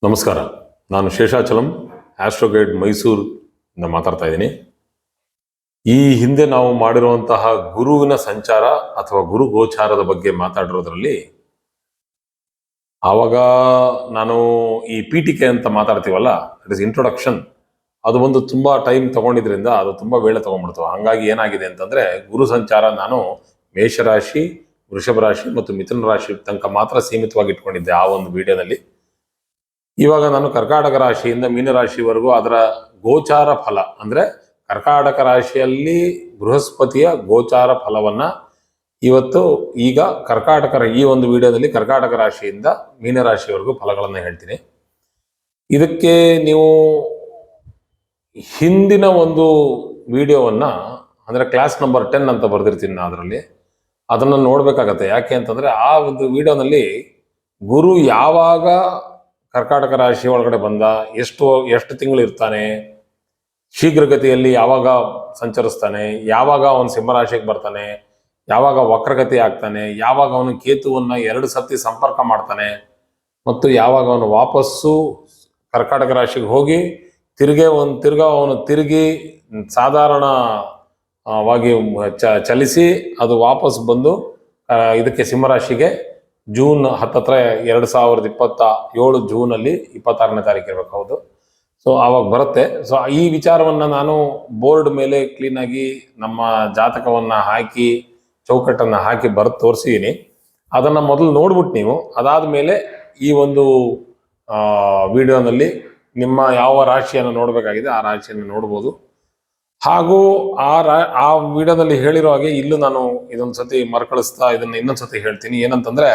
ನಮಸ್ಕಾರ. ನಾನು ಶೇಷಾಚಲಂ ಆಸ್ಟ್ರೋಗೈಡ್ ಮೈಸೂರಿಂದ ಮಾತಾಡ್ತಾ ಇದ್ದೀನಿ. ಈ ಹಿಂದೆ ನಾವು ಮಾಡಿರುವಂತಹ ಗುರುವಿನ ಸಂಚಾರ ಅಥವಾ ಗುರು ಗೋಚಾರದ ಬಗ್ಗೆ ಮಾತಾಡಿರೋದ್ರಲ್ಲಿ ಆವಾಗ ನಾನು ಈ ಪೀಠಿಕೆ ಅಂತ ಮಾತಾಡ್ತೀವಲ್ಲ, ಇಟ್ ಇಸ್ ಇಂಟ್ರೊಡಕ್ಷನ್, ಅದು ಒಂದು ತುಂಬ ಟೈಮ್ ತಗೊಂಡಿದ್ರಿಂದ ಅದು ತುಂಬ ವೇಳೆ ತಗೊಂಡ್ಬಿಡ್ತು. ಹಾಗಾಗಿ ಏನಾಗಿದೆ ಅಂತಂದರೆ, ಗುರು ಸಂಚಾರ ನಾನು ಮೇಷರಾಶಿ, ವೃಷಭ ರಾಶಿ ಮತ್ತು ಮಿಥುನ ರಾಶಿ ತನಕ ಮಾತ್ರ ಸೀಮಿತವಾಗಿ ಇಟ್ಕೊಂಡಿದ್ದೆ ಆ ಒಂದು ವಿಡಿಯೋದಲ್ಲಿ. ಇವಾಗ ನಾನು ಕರ್ಕಾಟಕ ರಾಶಿಯಿಂದ ಮೀನರಾಶಿವರೆಗೂ ಅದರ ಗೋಚಾರ ಫಲ ಅಂದರೆ ಕರ್ಕಾಟಕ ರಾಶಿಯಲ್ಲಿ ಬೃಹಸ್ಪತಿಯ ಗೋಚಾರ ಫಲವನ್ನ ಇವತ್ತು ಈಗ ಈ ಒಂದು ವಿಡಿಯೋದಲ್ಲಿ ಕರ್ಕಾಟಕ ರಾಶಿಯಿಂದ ಮೀನರಾಶಿವರೆಗೂ ಫಲಗಳನ್ನು ಹೇಳ್ತೀನಿ. ಇದಕ್ಕೆ ನೀವು ಹಿಂದಿನ ಒಂದು ವಿಡಿಯೋವನ್ನ ಅಂದ್ರೆ ಕ್ಲಾಸ್ ನಂಬರ್ 10 ಅಂತ ಬರೆದಿರ್ತೀನಿ ನಾನು, ಅದರಲ್ಲಿ ಅದನ್ನು ನೋಡ್ಬೇಕಾಗತ್ತೆ. ಯಾಕೆ ಅಂತಂದ್ರೆ ಆ ಒಂದು ವಿಡಿಯೋನಲ್ಲಿ ಗುರು ಯಾವಾಗ ಕರ್ಕಾಟಕ ರಾಶಿ ಒಳಗಡೆ ಬಂದ, ಎಷ್ಟು ತಿಂಗಳು ಇರ್ತಾನೆ, ಶೀಘ್ರಗತಿಯಲ್ಲಿ ಯಾವಾಗ ಸಂಚರಿಸ್ತಾನೆ, ಯಾವಾಗ ಅವನು ಸಿಂಹರಾಶಿಗೆ ಬರ್ತಾನೆ, ಯಾವಾಗ ವಕ್ರಗತಿ ಆಗ್ತಾನೆ, ಯಾವಾಗ ಅವನು ಕೇತುವನ್ನ 2 ಸತಿ ಸಂಪರ್ಕ ಮಾಡ್ತಾನೆ, ಮತ್ತು ಯಾವಾಗ ಅವನು ವಾಪಸ್ಸು ಕರ್ಕಾಟಕ ರಾಶಿಗೆ ಹೋಗಿ ತಿರುಗಿ ಸಾಧಾರಣವಾಗಿ ಚಲಿಸಿ ಅದು ವಾಪಸ್ ಬಂದು ಇದಕ್ಕೆ ಸಿಂಹರಾಶಿಗೆ ಜೂನ್ 10 2027 ಜೂನಲ್ಲಿ 26ನೇ ತಾರೀಕು ಇರಬೇಕು. ಹೌದು. ಸೊ ಆವಾಗ ಬರುತ್ತೆ. ಸೊ ಈ ವಿಚಾರವನ್ನ ನಾನು ಬೋರ್ಡ್ ಮೇಲೆ ಕ್ಲೀನಾಗಿ ನಮ್ಮ ಜಾತಕವನ್ನ ಹಾಕಿ ಚೌಕಟ್ಟನ್ನ ಹಾಕಿ ಬರೆದು ತೋರಿಸಿದ್ದೀನಿ. ಅದನ್ನ ಮೊದಲು ನೋಡ್ಬಿಟ್ಟು ನೀವು ಅದಾದ್ಮೇಲೆ ಈ ಒಂದು ವಿಡಿಯೋನಲ್ಲಿ ನಿಮ್ಮ ಯಾವ ರಾಶಿಯನ್ನು ನೋಡಬೇಕಾಗಿದೆ ಆ ರಾಶಿಯನ್ನು ನೋಡ್ಬೋದು. ಹಾಗೂ ಆ ವಿಡಿಯೋದಲ್ಲಿ ಹೇಳಿರೋ ಹಾಗೆ ಇಲ್ಲೂ ನಾನು ಇದೊಂದ್ಸತಿ ಮರುಕಳಿಸ್ತಾ ಇದನ್ನ ಇನ್ನೊಂದ್ಸತಿ ಹೇಳ್ತೀನಿ. ಏನಂತಂದ್ರೆ,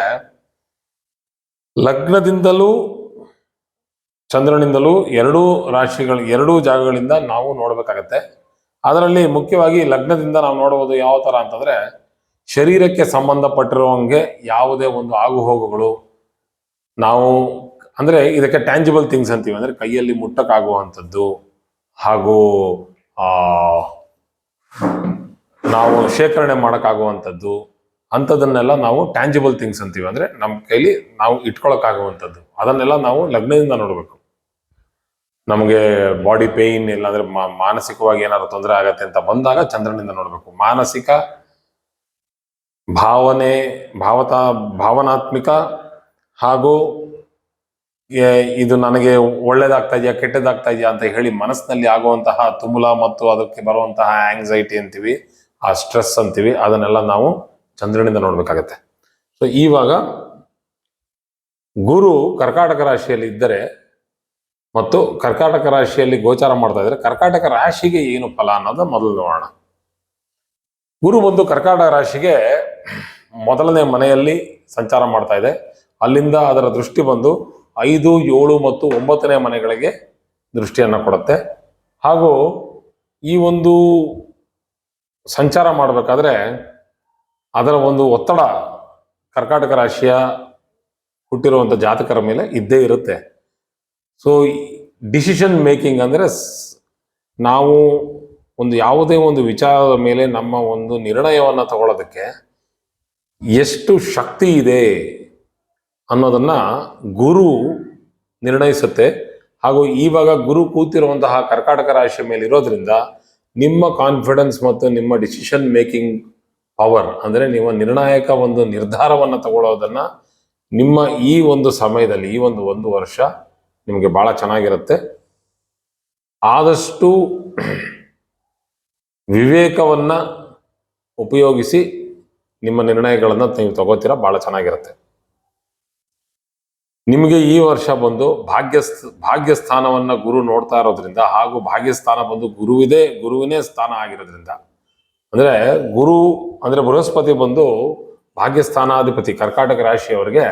ಲಗ್ನದಿಂದಲೂ ಚಂದ್ರನಿಂದಲೂ ಎರಡೂ ಜಾಗಗಳಿಂದ ನಾವು ನೋಡ್ಬೇಕಾಗತ್ತೆ. ಅದರಲ್ಲಿ ಮುಖ್ಯವಾಗಿ ಲಗ್ನದಿಂದ ನಾವು ನೋಡುವುದು ಯಾವ ತರ ಅಂತಂದ್ರೆ, ಶರೀರಕ್ಕೆ ಸಂಬಂಧಪಟ್ಟಿರುವಂಗೆ ಯಾವುದೇ ಒಂದು ಆಗುಹೋಗುಗಳು ನಾವು ಅಂದ್ರೆ ಇದಕ್ಕೆ ಟ್ಯಾಂಜಿಬಲ್ ಥಿಂಗ್ಸ್ ಅಂತೀವಿ, ಅಂದ್ರೆ ಕೈಯಲ್ಲಿ ಮುಟ್ಟಕ್ಕಾಗುವಂಥದ್ದು ಹಾಗೂ ನಾವು ಶೇಖರಣೆ ಮಾಡೋಕ್ಕಾಗುವಂಥದ್ದು ಅಂಥದನ್ನೆಲ್ಲ ನಾವು ಟ್ಯಾಂಜಿಬಲ್ ಥಿಂಗ್ಸ್ ಅಂತೀವಿ. ಅಂದ್ರೆ ನಮ್ಮ ಕೈಲಿ ನಾವು ಇಟ್ಕೊಳಕ್ಕಾಗುವಂಥದ್ದು ಅದನ್ನೆಲ್ಲ ನಾವು ಲಗ್ನದಿಂದ ನೋಡ್ಬೇಕು. ನಮಗೆ ಬಾಡಿ ಪೇಯ್ನ್ ಇಲ್ಲಾಂದ್ರೆ ಮಾನಸಿಕವಾಗಿ ಏನಾದ್ರು ತೊಂದರೆ ಆಗತ್ತೆ ಅಂತ ಬಂದಾಗ ಚಂದ್ರನಿಂದ ನೋಡ್ಬೇಕು. ಮಾನಸಿಕ ಭಾವನಾತ್ಮಿಕ ಹಾಗೂ ಇದು ನನಗೆ ಒಳ್ಳೇದಾಗ್ತಾ ಇದೆಯಾ ಕೆಟ್ಟದಾಗ್ತಾ ಇದೆಯಾ ಅಂತ ಹೇಳಿ ಮನಸ್ಸಿನಲ್ಲಿ ಆಗುವಂತಹ ತುಮುಲ ಮತ್ತು ಅದಕ್ಕೆ ಬರುವಂತಹ ಆಂಗ್ಸೈಟಿ ಅಂತೀವಿ, ಆ ಸ್ಟ್ರೆಸ್ ಅಂತೀವಿ, ಅದನ್ನೆಲ್ಲ ನಾವು ಚಂದ್ರನಿಂದ ನೋಡ್ಬೇಕಾಗತ್ತೆ. ಸೊ ಇವಾಗ ಗುರು ಕರ್ಕಾಟಕ ರಾಶಿಯಲ್ಲಿ ಇದ್ದರೆ ಮತ್ತು ಕರ್ಕಾಟಕ ರಾಶಿಯಲ್ಲಿ ಗೋಚಾರ ಮಾಡ್ತಾ ಇದ್ರೆ ಕರ್ಕಾಟಕ ರಾಶಿಗೆ ಏನು ಫಲ ಅನ್ನೋದು ಮೊದಲು ನೋಡೋಣ. ಗುರು ಬಂದು ಕರ್ಕಾಟಕ ರಾಶಿಗೆ ಮೊದಲನೇ ಮನೆಯಲ್ಲಿ ಸಂಚಾರ ಮಾಡ್ತಾ ಇದೆ. ಅಲ್ಲಿಂದ ಅದರ ದೃಷ್ಟಿ ಬಂದು 5, 7 ಮತ್ತು 9ನೇ ಮನೆಗಳಿಗೆ ದೃಷ್ಟಿಯನ್ನ ಕೊಡುತ್ತೆ. ಹಾಗೂ ಈ ಒಂದು ಸಂಚಾರ ಮಾಡಬೇಕಾದ್ರೆ ಅದರ ಒಂದು ಒತ್ತಡ ಕರ್ಕಾಟಕ ರಾಶಿಯ ಹುಟ್ಟಿರುವಂಥ ಜಾತಕರ ಮೇಲೆ ಇದ್ದೇ ಇರುತ್ತೆ. ಸೊ ಡಿಸಿಷನ್ ಮೇಕಿಂಗ್ ಅಂದ್ರೆ ನಾವು ಒಂದು ಯಾವುದೇ ಒಂದು ವಿಚಾರದ ಮೇಲೆ ನಮ್ಮ ಒಂದು ನಿರ್ಣಯವನ್ನ ತಗೊಳ್ಳೋದಕ್ಕೆ ಎಷ್ಟು ಶಕ್ತಿ ಇದೆ ಅನ್ನೋದನ್ನ ಗುರು ನಿರ್ಣಯಿಸುತ್ತೆ. ಹಾಗೂ ಇವಾಗ ಗುರು ಕೂತಿರುವಂತಹ ಕರ್ಕಾಟಕ ರಾಶಿಯ ಮೇಲೆ ಇರೋದ್ರಿಂದ ನಿಮ್ಮ ಕಾನ್ಫಿಡೆನ್ಸ್ ಮತ್ತು ನಿಮ್ಮ ಡಿಸಿಷನ್ ಮೇಕಿಂಗ್ ಪವರ್ ಅಂದ್ರೆ ನಿಮ್ಮ ನಿರ್ಣಾಯಕ ಒಂದು ನಿರ್ಧಾರವನ್ನ ತಗೊಳ್ಳೋದನ್ನ ನಿಮ್ಮ ಈ ಒಂದು ಸಮಯದಲ್ಲಿ ಈ ಒಂದು ವರ್ಷ ನಿಮಗೆ ಬಹಳ ಚೆನ್ನಾಗಿರುತ್ತೆ. ಆದಷ್ಟು ವಿವೇಕವನ್ನ ಉಪಯೋಗಿಸಿ ನಿಮ್ಮ ನಿರ್ಣಯಗಳನ್ನ ನೀವು ತಗೋತೀರಾ, ಬಹಳ ಚೆನ್ನಾಗಿರುತ್ತೆ. ನಿಮಗೆ ಈ ವರ್ಷ ಬಂದು ಭಾಗ್ಯಸ್ಥಾನವನ್ನ ಗುರು ನೋಡ್ತಾ ಇರೋದ್ರಿಂದ ಹಾಗೂ ಭಾಗ್ಯಸ್ಥಾನ ಬಂದು ಗುರುವಿನೇ ಸ್ಥಾನ ಆಗಿರೋದ್ರಿಂದ, ಅಂದ್ರೆ ಗುರು ಅಂದ್ರೆ ಬೃಹಸ್ಪತಿ ಬಂದು ಭಾಗ್ಯಸ್ಥಾನಾಧಿಪತಿ ಕರ್ಕಾಟಕ ರಾಶಿಯವರಿಗೆ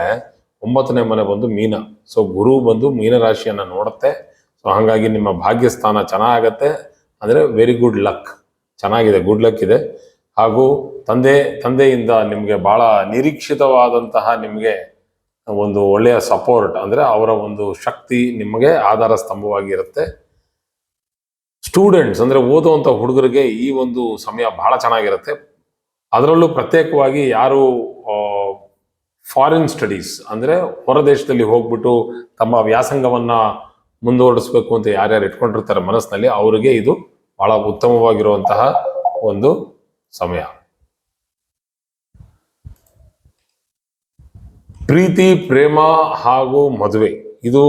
9ನೇ ಮನೆ ಬಂದು ಮೀನ. ಸೊ ಗುರು ಬಂದು ಮೀನ ರಾಶಿಯನ್ನ ನೋಡುತ್ತೆ. ಸೊ ಹಾಗಾಗಿ ನಿಮ್ಮ ಭಾಗ್ಯಸ್ಥಾನ ಚೆನ್ನಾಗತ್ತೆ. ಅಂದ್ರೆ ವೆರಿ ಗುಡ್ ಲಕ್, ಚೆನ್ನಾಗಿದೆ, ಗುಡ್ ಲಕ್ ಇದೆ. ಹಾಗೂ ತಂದೆಯಿಂದ ನಿಮಗೆ ಬಹಳ ನಿರೀಕ್ಷಿತವಾದಂತಹ ನಿಮಗೆ ಒಂದು ಒಳ್ಳೆಯ ಸಪೋರ್ಟ್ ಅಂದ್ರೆ ಅವರ ಒಂದು ಶಕ್ತಿ ನಿಮಗೆ ಆಧಾರ ಸ್ತಂಭವಾಗಿ ಇರುತ್ತೆ. ಸ್ಟೂಡೆಂಟ್ಸ್ ಅಂದ್ರೆ ಓದುವಂತ ಹುಡುಗರಿಗೆ ಈ ಒಂದು ಸಮಯ ಬಹಳ ಚೆನ್ನಾಗಿರುತ್ತೆ. ಅದರಲ್ಲೂ ಪ್ರತ್ಯೇಕವಾಗಿ ಯಾರು ಫಾರಿನ್ ಸ್ಟಡೀಸ್ ಅಂದರೆ ಹೊರ ದೇಶದಲ್ಲಿ ಹೋಗ್ಬಿಟ್ಟು ತಮ್ಮ ವ್ಯಾಸಂಗವನ್ನ ಮುಂದುವರಿಸಬೇಕು ಅಂತ ಯಾರ್ಯಾರು ಇಟ್ಕೊಂಡಿರ್ತಾರೆ ಮನಸ್ಸಿನಲ್ಲಿ, ಅವರಿಗೆ ಇದು ಬಹಳ ಉತ್ತಮವಾಗಿರುವಂತಹ ಒಂದು ಸಮಯ. ಪ್ರೀತಿ, ಪ್ರೇಮ ಹಾಗೂ ಮದುವೆ ಇದು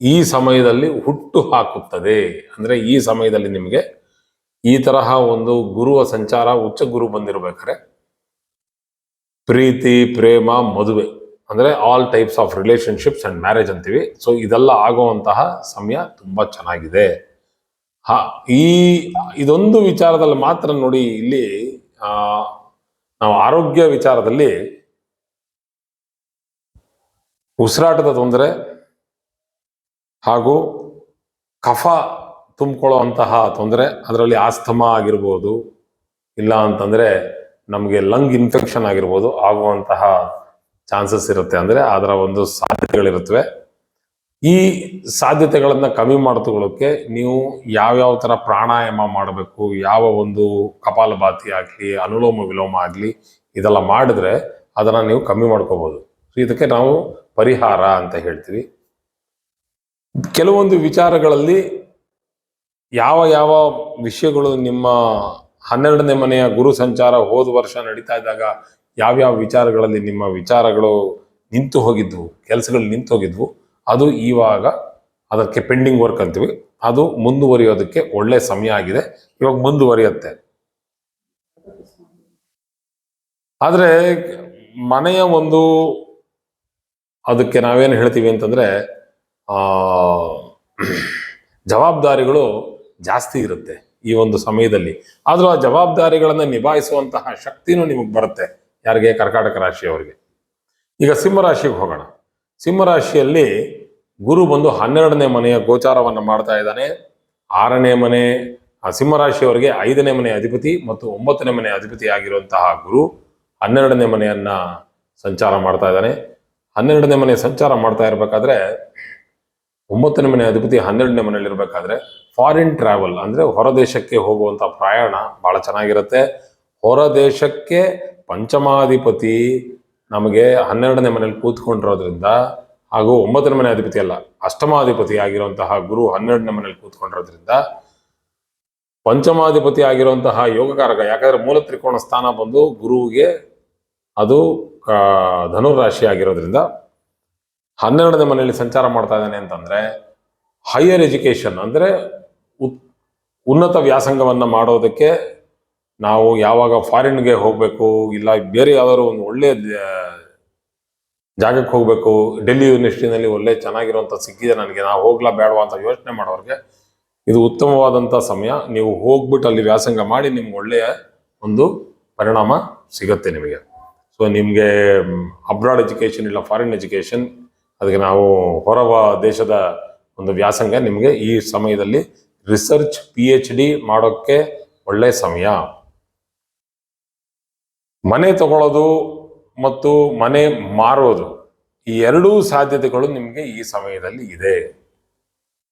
ಈ ಸಮಯದಲ್ಲಿ ಹುಟ್ಟು ಹಾಕುತ್ತದೆ. ಅಂದ್ರೆ ಈ ಸಮಯದಲ್ಲಿ ನಿಮಗೆ ಈ ತರಹ ಒಂದು ಗುರುವ ಸಂಚಾರ, ಉಚ್ಚ ಗುರು ಬಂದಿರಬೇಕಾದ್ರೆ ಪ್ರೀತಿ, ಪ್ರೇಮ, ಮದುವೆ ಅಂದ್ರೆ all types of relationships and marriage ಅಂತೀವಿ. ಸೊ ಇದೆಲ್ಲ ಆಗುವಂತಹ ಸಮಯ ತುಂಬಾ ಚೆನ್ನಾಗಿದೆ. ಇದೊಂದು ವಿಚಾರದಲ್ಲಿ ಮಾತ್ರ ನೋಡಿ, ಇಲ್ಲಿ ನಾವು ಆರೋಗ್ಯ ವಿಚಾರದಲ್ಲಿ ಉಸಿರಾಟದ ತೊಂದರೆ ಹಾಗೂ ಕಫ ತುಂಬಿಕೊಳ್ಳೋ ಅಂತಹ ತೊಂದರೆ, ಅದರಲ್ಲಿ ಆಸ್ತಮಾ ಆಗಿರ್ಬೋದು, ಇಲ್ಲ ಅಂತಂದ್ರೆ ನಮಗೆ ಲಂಗ್ ಇನ್ಫೆಕ್ಷನ್ ಆಗಿರ್ಬೋದು, ಆಗುವಂತಹ ಚಾನ್ಸಸ್ ಇರುತ್ತೆ. ಅಂದ್ರೆ ಅದರ ಒಂದು ಸಾಧ್ಯತೆಗಳಿರುತ್ತವೆ. ಈ ಸಾಧ್ಯತೆಗಳನ್ನ ಕಮ್ಮಿ ಮಾಡ್ಕೊಳ್ಳೋಕೆ ನೀವು ಯಾವ್ಯಾವ ತರ ಪ್ರಾಣಾಯಾಮ ಮಾಡಬೇಕು, ಯಾವ ಒಂದು ಕಪಾಲಭಾತಿ ಆಗ್ಲಿ, ಅನುಲೋಮ ವಿಲೋಮ ಆಗ್ಲಿ, ಇದೆಲ್ಲ ಮಾಡಿದ್ರೆ ಅದನ್ನ ನೀವು ಕಮ್ಮಿ ಮಾಡ್ಕೋಬಹುದು. ಇದಕ್ಕೆ ನಾವು ಪರಿಹಾರ ಅಂತ ಹೇಳ್ತೀವಿ. ಕೆಲವೊಂದು ವಿಚಾರಗಳಲ್ಲಿ ಯಾವ ಯಾವ ವಿಷಯಗಳು ನಿಮ್ಮ 12ನೇ ಮನೆಯ ಗುರು ಸಂಚಾರ ಹೋದ ವರ್ಷ ನಡೀತಾ ಇದ್ದಾಗ ಯಾವ್ಯಾವ ವಿಚಾರಗಳಲ್ಲಿ ನಿಮ್ಮ ವಿಚಾರಗಳು ನಿಂತು ಹೋಗಿದ್ವು, ಕೆಲಸಗಳು ನಿಂತು ಹೋಗಿದ್ವು, ಅದು ಇವಾಗ ಅದಕ್ಕೆ ಪೆಂಡಿಂಗ್ ವರ್ಕ್ ಅಂತೀವಿ, ಅದು ಮುಂದುವರಿಯೋದಕ್ಕೆ ಒಳ್ಳೆ ಸಮಯ ಆಗಿದೆ. ಇವಾಗ ಮುಂದುವರಿಯುತ್ತೆ. ಆದ್ರೆ ಮನೆಯ ಒಂದು ಅದಕ್ಕೆ ನಾವೇನು ಹೇಳ್ತೀವಿ ಅಂತಂದ್ರೆ ಜವಾಬ್ದಾರಿಗಳು ಜಾಸ್ತಿ ಇರುತ್ತೆ ಈ ಒಂದು ಸಮಯದಲ್ಲಿ. ಆದ್ರೂ ಆ ಜವಾಬ್ದಾರಿಗಳನ್ನ ನಿಭಾಯಿಸುವಂತಹ ಶಕ್ತಿನೂ ನಿಮಗೆ ಬರುತ್ತೆ. ಯಾರಿಗೆ? ಕರ್ಕಾಟಕ ರಾಶಿಯವರಿಗೆ. ಈಗ ಸಿಂಹರಾಶಿಗೆ ಹೋಗೋಣ. ಸಿಂಹರಾಶಿಯಲ್ಲಿ ಗುರು ಬಂದು 12ನೇ ಮನೆಯ ಗೋಚಾರವನ್ನ ಮಾಡ್ತಾ ಇದ್ದಾನೆ. 6ನೇ ಮನೆ ಸಿಂಹರಾಶಿಯವರಿಗೆ 5ನೇ ಮನೆಯ ಅಧಿಪತಿ ಮತ್ತು 9ನೇ ಮನೆಯ ಅಧಿಪತಿ ಆಗಿರುವಂತಹ ಗುರು 12ನೇ ಮನೆಯನ್ನ ಸಂಚಾರ ಮಾಡ್ತಾ ಇದ್ದಾನೆ. 12ನೇ ಮನೆ ಸಂಚಾರ ಮಾಡ್ತಾ ಇರ್ಬೇಕಾದ್ರೆ 9ನೇ ಮನೆ ಅಧಿಪತಿ 12ನೇ ಮನೆಯಲ್ಲಿ ಇರ್ಬೇಕಾದ್ರೆ ಫಾರಿನ್ ಟ್ರಾವೆಲ್ ಅಂದ್ರೆ ಹೊರ ದೇಶಕ್ಕೆ ಹೋಗುವಂತ ಪ್ರಯಾಣ ಬಹಳ ಚೆನ್ನಾಗಿರುತ್ತೆ. ಹೊರ ದೇಶಕ್ಕೆ ಪಂಚಮಾಧಿಪತಿ ನಮಗೆ 12ನೇ ಮನೆಯಲ್ಲಿ ಕೂತ್ಕೊಂಡಿರೋದ್ರಿಂದ, ಹಾಗೂ 9ನೇ ಮನೆ ಅಧಿಪತಿ ಅಲ್ಲ, ಅಷ್ಟಮಾಧಿಪತಿ ಆಗಿರುವಂತಹ ಗುರು 12ನೇ ಮನೆಯಲ್ಲಿ ಕೂತ್ಕೊಂಡಿರೋದ್ರಿಂದ ಪಂಚಮಾಧಿಪತಿ ಆಗಿರುವಂತಹ ಯೋಗಕಾರಕ. ಯಾಕಂದ್ರೆ ಮೂಲ ತ್ರಿಕೋಣ ಸ್ಥಾನ ಬಂದು ಗುರುವಿಗೆ ಅದು ಧನುರಾಶಿ ಆಗಿರೋದ್ರಿಂದ 12ನೇ ಮನೆಯಲ್ಲಿ ಸಂಚಾರ ಮಾಡ್ತಾ ಇದ್ದಾನೆ ಅಂತಂದ್ರೆ ಹೈಯರ್ ಎಜುಕೇಶನ್ ಅಂದ್ರೆ ಉನ್ನತ ವ್ಯಾಸಂಗವನ್ನ ಮಾಡೋದಕ್ಕೆ ನಾವು ಯಾವಾಗ ಫಾರಿನ್ಗೆ ಹೋಗ್ಬೇಕು, ಇಲ್ಲ ಬೇರೆ ಯಾವ್ದಾದ್ರು ಒಂದು ಒಳ್ಳೆ ಜಾಗಕ್ಕೆ ಹೋಗ್ಬೇಕು, ಡೆಲ್ಲಿ ಯೂನಿವರ್ಸಿಟಿನಲ್ಲಿ ಒಳ್ಳೆ ಚೆನ್ನಾಗಿರುವಂತ ಸಿಕ್ಕಿದೆ ನನಗೆ, ನಾವು ಹೋಗ್ಲಾ ಬೇಡವಾ ಅಂತ ಯೋಚನೆ ಮಾಡೋರಿಗೆ ಇದು ಉತ್ತಮವಾದಂತ ಸಮಯ. ನೀವು ಹೋಗ್ಬಿಟ್ಟು ಅಲ್ಲಿ ವ್ಯಾಸಂಗ ಮಾಡಿ ನಿಮ್ಗೆ ಒಳ್ಳೆಯ ಒಂದು ಪರಿಣಾಮ ಸಿಗುತ್ತೆ ನಿಮಗೆ. ಸೊ ನಿಮಗೆ ಅಬ್ರಾಡ್ ಎಜುಕೇಶನ್ ಇಲ್ಲ ಫಾರಿನ್ ಎಜುಕೇಶನ್, ಅದಕ್ಕೆ ನಾವು ಹೊರ ದೇಶದ ಒಂದು ವ್ಯಾಸಂಗ ನಿಮಗೆ ಈ ಸಮಯದಲ್ಲಿ ರಿಸರ್ಚ್ PhD ಮಾಡೋಕ್ಕೆ ಒಳ್ಳೆ ಸಮಯ. ಮನೆ ತಗೊಳ್ಳೋದು ಮತ್ತು ಮನೆ ಮಾರೋದು ಈ ಎರಡೂ ಸಾಧ್ಯತೆಗಳು ನಿಮಗೆ ಈ ಸಮಯದಲ್ಲಿ ಇದೆ.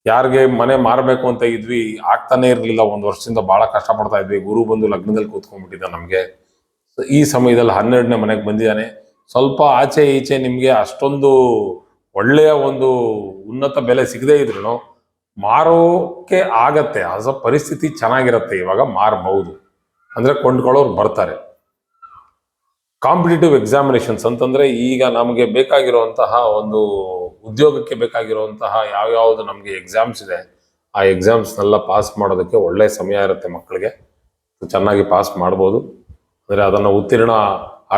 ಯಾರಿಗೆ ಮನೆ ಮಾರಬೇಕು ಅಂತ ಇದ್ವಿ, ಆಗ್ತಾನೆ ಇರ್ಲಿಲ್ಲ, 1 ವರ್ಷದಿಂದ ಬಹಳ ಕಷ್ಟಪಡ್ತಾ ಇದ್ವಿ, ಗುರು ಬಂದು ಲಗ್ನದಲ್ಲಿ ಕೂತ್ಕೊಂಡ್ಬಿಟ್ಟಿದ್ದ ನಮ್ಗೆ, ಈ ಸಮಯದಲ್ಲಿ 12ನೇ ಮನೆಗೆ ಬಂದಿದ್ದಾನೆ. ಸ್ವಲ್ಪ ಆಚೆ ಈಚೆ ನಿಮ್ಗೆ ಅಷ್ಟೊಂದು ಒಳ್ಳೆಯ ಒಂದು ಉನ್ನತ ಬೆಲೆ ಸಿಗದೇ ಇದ್ರು ಮಾರೋಕೆ ಆಗತ್ತೆ. ಆಸ ಪರಿಸ್ಥಿತಿ ಚೆನ್ನಾಗಿರತ್ತೆ, ಇವಾಗ ಮಾರಬಹುದು, ಅಂದ್ರೆ ಕೊಂಡ್ಕೊಳ್ಳೋರು ಬರ್ತಾರೆ. ಕಾಂಪಿಟೇಟಿವ್ ಎಕ್ಸಾಮಿನೇಷನ್ಸ್ ಅಂತಂದ್ರೆ ಈಗ ನಮಗೆ ಬೇಕಾಗಿರುವಂತಹ ಒಂದು ಉದ್ಯೋಗಕ್ಕೆ ಬೇಕಾಗಿರುವಂತಹ ಯಾವ್ಯಾವ್ದು ನಮಗೆ ಎಕ್ಸಾಮ್ಸ್ ಇದೆ, ಆ ಎಕ್ಸಾಮ್ಸ್ನೆಲ್ಲ ಪಾಸ್ ಮಾಡೋದಕ್ಕೆ ಒಳ್ಳೆ ಸಮಯ ಇರುತ್ತೆ. ಮಕ್ಕಳಿಗೆ ಚೆನ್ನಾಗಿ ಪಾಸ್ ಮಾಡ್ಬೋದು, ಅಂದ್ರೆ ಅದನ್ನು ಉತ್ತೀರ್ಣ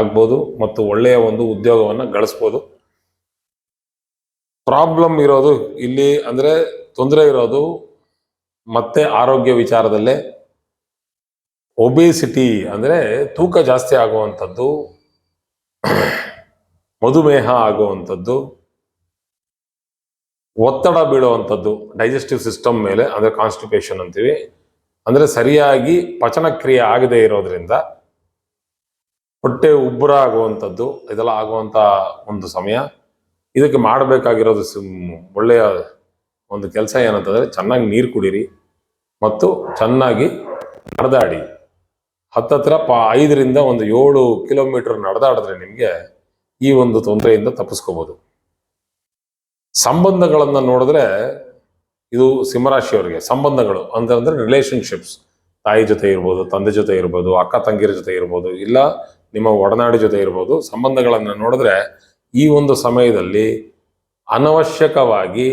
ಆಗ್ಬೋದು ಮತ್ತು ಒಳ್ಳೆಯ ಒಂದು ಉದ್ಯೋಗವನ್ನ ಗಳಿಸ್ಬೋದು. ಪ್ರಾಬ್ಲಮ್ ಇರೋದು ಇಲ್ಲಿ ಅಂದ್ರೆ ತೊಂದರೆ ಇರೋದು ಮತ್ತೆ ಆರೋಗ್ಯ ವಿಚಾರದಲ್ಲೇ. ಒಬೇಸಿಟಿ ಅಂದ್ರೆ ತೂಕ ಜಾಸ್ತಿ ಆಗುವಂಥದ್ದು, ಮಧುಮೇಹ ಆಗುವಂಥದ್ದು, ಒತ್ತಡ ಬೀಳುವಂಥದ್ದು ಡೈಜೆಸ್ಟಿವ್ ಸಿಸ್ಟಮ್ ಮೇಲೆ, ಅಂದ್ರೆ ಕಾನ್ಸ್ಟಿಪೇಷನ್ ಅಂತೀವಿ, ಅಂದ್ರೆ ಸರಿಯಾಗಿ ಪಚನ ಕ್ರಿಯೆ ಆಗದೆ ಇರೋದ್ರಿಂದ ಹೊಟ್ಟೆ ಉಬ್ಬರ ಆಗುವಂಥದ್ದು, ಇದೆಲ್ಲ ಆಗುವಂತ ಒಂದು ಸಮಯ. ಇದಕ್ಕೆ ಮಾಡಬೇಕಾಗಿರೋದು ಒಳ್ಳೆಯ ಒಂದು ಕೆಲಸ ಏನಂತಂದ್ರೆ ಚೆನ್ನಾಗಿ ನೀರು ಕುಡೀರಿ ಮತ್ತು ಚೆನ್ನಾಗಿ ನಡೆದಾಡಿ. ಹತ್ತತ್ರ 5ರಿಂದ 7 ಕಿಲೋಮೀಟರ್ ನಡೆದಾಡಿದ್ರೆ ನಿಮಗೆ ಈ ಒಂದು ತೊಂದರೆಯಿಂದ ತಪ್ಪಿಸ್ಕೋಬಹುದು. ಸಂಬಂಧಗಳನ್ನ ನೋಡಿದ್ರೆ ಇದು ಸಿಂಹರಾಶಿಯವರಿಗೆ ಸಂಬಂಧಗಳು ಅಂದ್ರೆ ರಿಲೇಶನ್ಶಿಪ್ಸ್, ತಾಯಿ ಜೊತೆ ಇರ್ಬೋದು, ತಂದೆ ಜೊತೆ ಇರ್ಬೋದು, ಅಕ್ಕ ತಂಗಿರ ಜೊತೆ ಇರ್ಬೋದು, ಇಲ್ಲ ನಿಮ್ಮ ಒಡನಾಡಿ ಜೊತೆ ಇರ್ಬೋದು. ಸಂಬಂಧಗಳನ್ನ ನೋಡಿದ್ರೆ ಈ ಒಂದು ಸಮಯದಲ್ಲಿ ಅನವಶ್ಯಕವಾಗಿ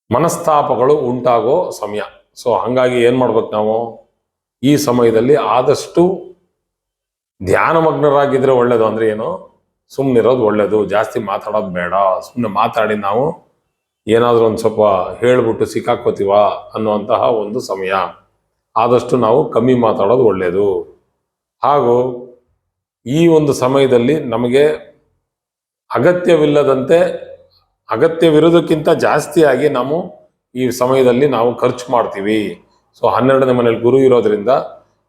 ಮನಸ್ತಾಪಗಳು ಉಂಟಾಗೋ ಸಮಯ. ಸೊ ಹಂಗಾಗಿ ಏನ್ ಮಾಡ್ಬೇಕು ನಾವು ಈ ಸಮಯದಲ್ಲಿ ಆದಷ್ಟು ಧ್ಯಾನಮಗ್ನರಾಗಿದ್ರೆ ಒಳ್ಳೇದು. ಅಂದ್ರೆ ಏನು, ಸುಮ್ಮನಿರೋದು ಒಳ್ಳೇದು, ಜಾಸ್ತಿ ಮಾತಾಡೋದು ಬೇಡ. ಸುಮ್ಮನೆ ಮಾತಾಡಿ ನಾವು ಏನಾದ್ರೂ ಒಂದು ಸ್ವಲ್ಪ ಹೇಳ್ಬಿಟ್ಟು ಸಿಕ್ಕಾಕೋತೀವ ಅನ್ನುವಂತಹ ಒಂದು ಸಮಯ. ಆದಷ್ಟು ನಾವು ಕಮ್ಮಿ ಮಾತಾಡೋದು ಒಳ್ಳೇದು. ಹಾಗೂ ಈ ಒಂದು ಸಮಯದಲ್ಲಿ ನಮಗೆ ಅಗತ್ಯವಿರೋದಕ್ಕಿಂತ ಜಾಸ್ತಿಯಾಗಿ ನಾವು ಈ ಸಮಯದಲ್ಲಿ ನಾವು ಖರ್ಚು ಮಾಡ್ತೀವಿ. ಸೊ 12ನೇ ಮನೇಲಿ ಗುರು ಇರೋದ್ರಿಂದ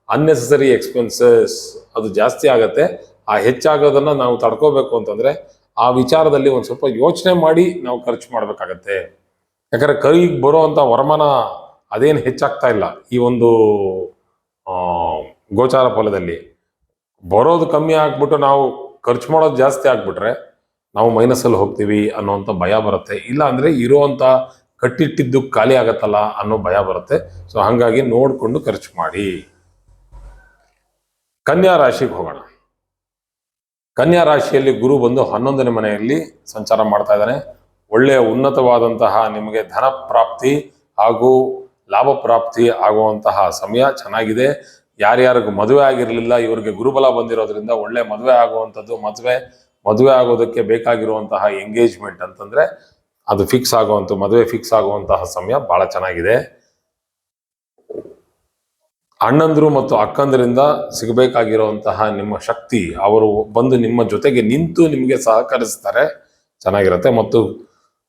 ಅನ್ನೆಸೆಸರಿ ಎಕ್ಸ್ಪೆನ್ಸಸ್ ಅದು ಜಾಸ್ತಿ ಆಗತ್ತೆ. ಆ ಹೆಚ್ಚಾಗೋದನ್ನ ನಾವು ತಡ್ಕೋಬೇಕು ಅಂತಂದ್ರೆ ಆ ವಿಚಾರದಲ್ಲಿ ಒಂದು ಸ್ವಲ್ಪ ಯೋಚನೆ ಮಾಡಿ ನಾವು ಖರ್ಚು ಮಾಡ್ಬೇಕಾಗತ್ತೆ. ಯಾಕಂದ್ರೆ ಕೈಗೆ ಬರುವಂತ ವರಮಾನ ಅದೇನು ಹೆಚ್ಚಾಗ್ತಾ ಇಲ್ಲ. ಈ ಒಂದು ಗೋಚಾರ ಫಲದಲ್ಲಿ ಬರೋದು ಕಮ್ಮಿ ಆಗ್ಬಿಟ್ಟು ನಾವು ಖರ್ಚು ಮಾಡೋದು ಜಾಸ್ತಿ ಆಗ್ಬಿಟ್ರೆ ನಾವು ಮೈನಸಲ್ಲಿ ಹೋಗ್ತೀವಿ ಅನ್ನೋಂಥ ಭಯ ಬರುತ್ತೆ. ಇಲ್ಲ ಅಂದ್ರೆ ಇರುವಂತ ಕಟ್ಟಿಟ್ಟಿದ್ದು ಖಾಲಿ ಆಗತ್ತಲ್ಲ ಅನ್ನೋ ಭಯ ಬರುತ್ತೆ. ಸೊ ಹಂಗಾಗಿ ನೋಡ್ಕೊಂಡು ಖರ್ಚು ಮಾಡಿ. ಕನ್ಯಾ ರಾಶಿಗೆ ಹೋಗೋಣ. ಕನ್ಯಾ ರಾಶಿಯಲ್ಲಿ ಗುರು ಬಂದು 11ನೇ ಮನೆಯಲ್ಲಿ ಸಂಚಾರ ಮಾಡ್ತಾ ಇದ್ದಾನೆ. ಒಳ್ಳೆಯ ಉನ್ನತವಾದಂತಹ ನಿಮಗೆ ಧನ ಪ್ರಾಪ್ತಿ ಹಾಗೂ ಲಾಭ ಪ್ರಾಪ್ತಿ ಆಗುವಂತಹ ಸಮಯ ಚೆನ್ನಾಗಿದೆ. ಯಾರ್ಯಾರಿಗೂ ಮದುವೆ ಆಗಿರಲಿಲ್ಲ ಇವರಿಗೆ ಗುರುಬಲ ಬಂದಿರೋದ್ರಿಂದ ಒಳ್ಳೆ ಮದುವೆ ಆಗುವಂಥದ್ದು, ಮದುವೆ ಆಗೋದಕ್ಕೆ ಬೇಕಾಗಿರುವಂತಹ ಎಂಗೇಜ್ಮೆಂಟ್ ಅಂತಂದ್ರೆ ಅದು ಮದುವೆ ಫಿಕ್ಸ್ ಆಗುವಂತಹ ಸಮಯ ಬಹಳ ಚೆನ್ನಾಗಿದೆ. ಅಣ್ಣಂದ್ರು ಮತ್ತು ಅಕ್ಕಂದರಿಂದ ಸಿಗಬೇಕಾಗಿರುವಂತಹ ನಿಮ್ಮ ಶಕ್ತಿ ಅವರು ಬಂದು ನಿಮ್ಮ ಜೊತೆಗೆ ನಿಂತು ನಿಮಗೆ ಸಹಕರಿಸ್ತಾರೆ, ಚೆನ್ನಾಗಿರುತ್ತೆ. ಮತ್ತು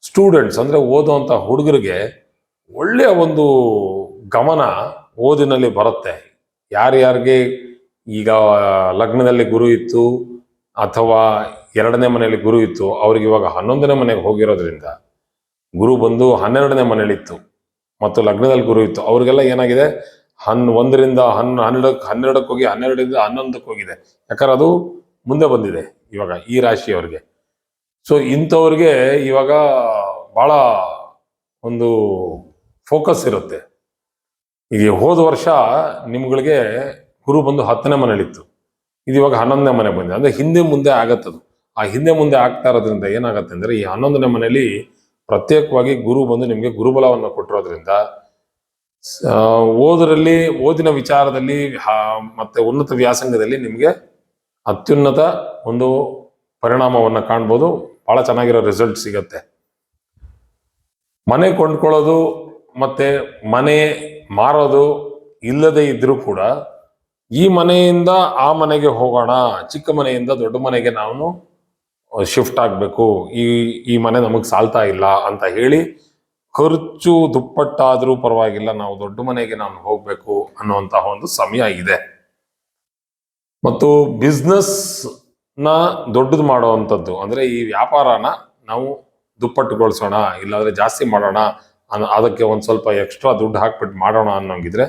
ಸ್ಟೂಡೆಂಟ್ಸ್ ಅಂದ್ರೆ ಓದುವಂತಹ ಹುಡುಗರಿಗೆ ಒಳ್ಳೆಯ ಒಂದು ಗಮನ ಓದಿನಲ್ಲಿ ಬರುತ್ತೆ. ಯಾರ್ಯಾರಿಗೆ ಈಗ ಲಗ್ನದಲ್ಲಿ ಗುರು ಇತ್ತು ಅಥವಾ 2ನೇ ಮನೆಯಲ್ಲಿ ಗುರು ಇತ್ತು ಅವ್ರಿಗೆ ಇವಾಗ 11ನೇ ಮನೆಗೆ ಹೋಗಿರೋದ್ರಿಂದ, ಗುರು ಬಂದು 12ನೇ ಮನೇಲಿತ್ತು ಮತ್ತು ಲಗ್ನದಲ್ಲಿ ಗುರು ಇತ್ತು ಅವ್ರಿಗೆಲ್ಲ ಏನಾಗಿದೆ 1ರಿಂದ 12ಕ್ಕೆ ಹೋಗಿ 12ರಿಂದ 11ಕ್ಕೆ ಹೋಗಿದೆ. ಯಾಕಂದ್ರೆ ಅದು ಮುಂದೆ ಬಂದಿದೆ ಇವಾಗ ಈ ರಾಶಿಯವರಿಗೆ. ಸೊ ಇಂಥವ್ರಿಗೆ ಇವಾಗ ಬಹಳ ಒಂದು ಫೋಕಸ್ ಇರುತ್ತೆ. ಈಗ ಹೋದ ವರ್ಷ ನಿಮ್ಗಳಿಗೆ ಗುರು ಬಂದು 10ನೇ ಮನೇಲಿತ್ತು, ಇದು ಇವಾಗ 11ನೇ ಮನೆ ಬಂದಿದೆ. ಅಂದ್ರೆ ಹಿಂದೆ ಮುಂದೆ ಆಗತ್ತದು. ಆ ಹಿಂದೆ ಮುಂದೆ ಆಗ್ತಾ ಇರೋದ್ರಿಂದ ಏನಾಗತ್ತೆ ಅಂದ್ರೆ ಈ 11ನೇ ಮನೆಯಲ್ಲಿ ಪ್ರತ್ಯೇಕವಾಗಿ ಗುರು ಬಂದು ನಿಮ್ಗೆ ಗುರುಬಲವನ್ನು ಕೊಟ್ಟಿರೋದ್ರಿಂದ ಓದಿನ ವಿಚಾರದಲ್ಲಿ ಮತ್ತೆ ಉನ್ನತ ವ್ಯಾಸಂಗದಲ್ಲಿ ನಿಮ್ಗೆ ಅತ್ಯುನ್ನತ ಒಂದು ಪರಿಣಾಮವನ್ನ ಕಾಣ್ಬೋದು. ಬಹಳ ಚೆನ್ನಾಗಿರೋ ರಿಸಲ್ಟ್ ಸಿಗತ್ತೆ. ಮನೆ ಕೊಂಡ್ಕೊಳ್ಳೋದು ಮತ್ತೆ ಮನೆ ಮಾರೋದು ಇಲ್ಲದೆ ಇದ್ರೂ ಕೂಡ ಈ ಮನೆಯಿಂದ ಆ ಮನೆಗೆ ಹೋಗೋಣ, ಚಿಕ್ಕ ಮನೆಯಿಂದ ದೊಡ್ಡ ಮನೆಗೆ ನಾವು ಶಿಫ್ಟ್ ಆಗ್ಬೇಕು, ಈ ಮನೆ ನಮಗ್ ಸಾಲ್ತಾ ಇಲ್ಲ ಅಂತ ಹೇಳಿ ಖರ್ಚು ದುಪ್ಪಟ್ಟಾದ್ರೂ ಪರವಾಗಿಲ್ಲ ನಾವು ದೊಡ್ಡ ಮನೆಗೆ ನಾನು ಹೋಗ್ಬೇಕು ಅನ್ನುವಂತಹ ಒಂದು ಸಮಯ ಇದೆ. ಮತ್ತು ಬಿಸ್ನೆಸ್ ನ ದೊಡ್ಡದು ಮಾಡುವಂಥದ್ದು ಅಂದ್ರೆ ಈ ವ್ಯಾಪಾರನ ನಾವು ದುಪ್ಪಟ್ಟುಗೊಳಿಸೋಣ, ಇಲ್ಲಾಂದ್ರೆ ಜಾಸ್ತಿ ಮಾಡೋಣ, ಅದಕ್ಕೆ ಒಂದ್ ಸ್ವಲ್ಪ ಎಕ್ಸ್ಟ್ರಾ ದುಡ್ಡು ಹಾಕ್ಬಿಟ್ಟು ಮಾಡೋಣ ಅನ್ನೋಂಗಿದ್ರೆ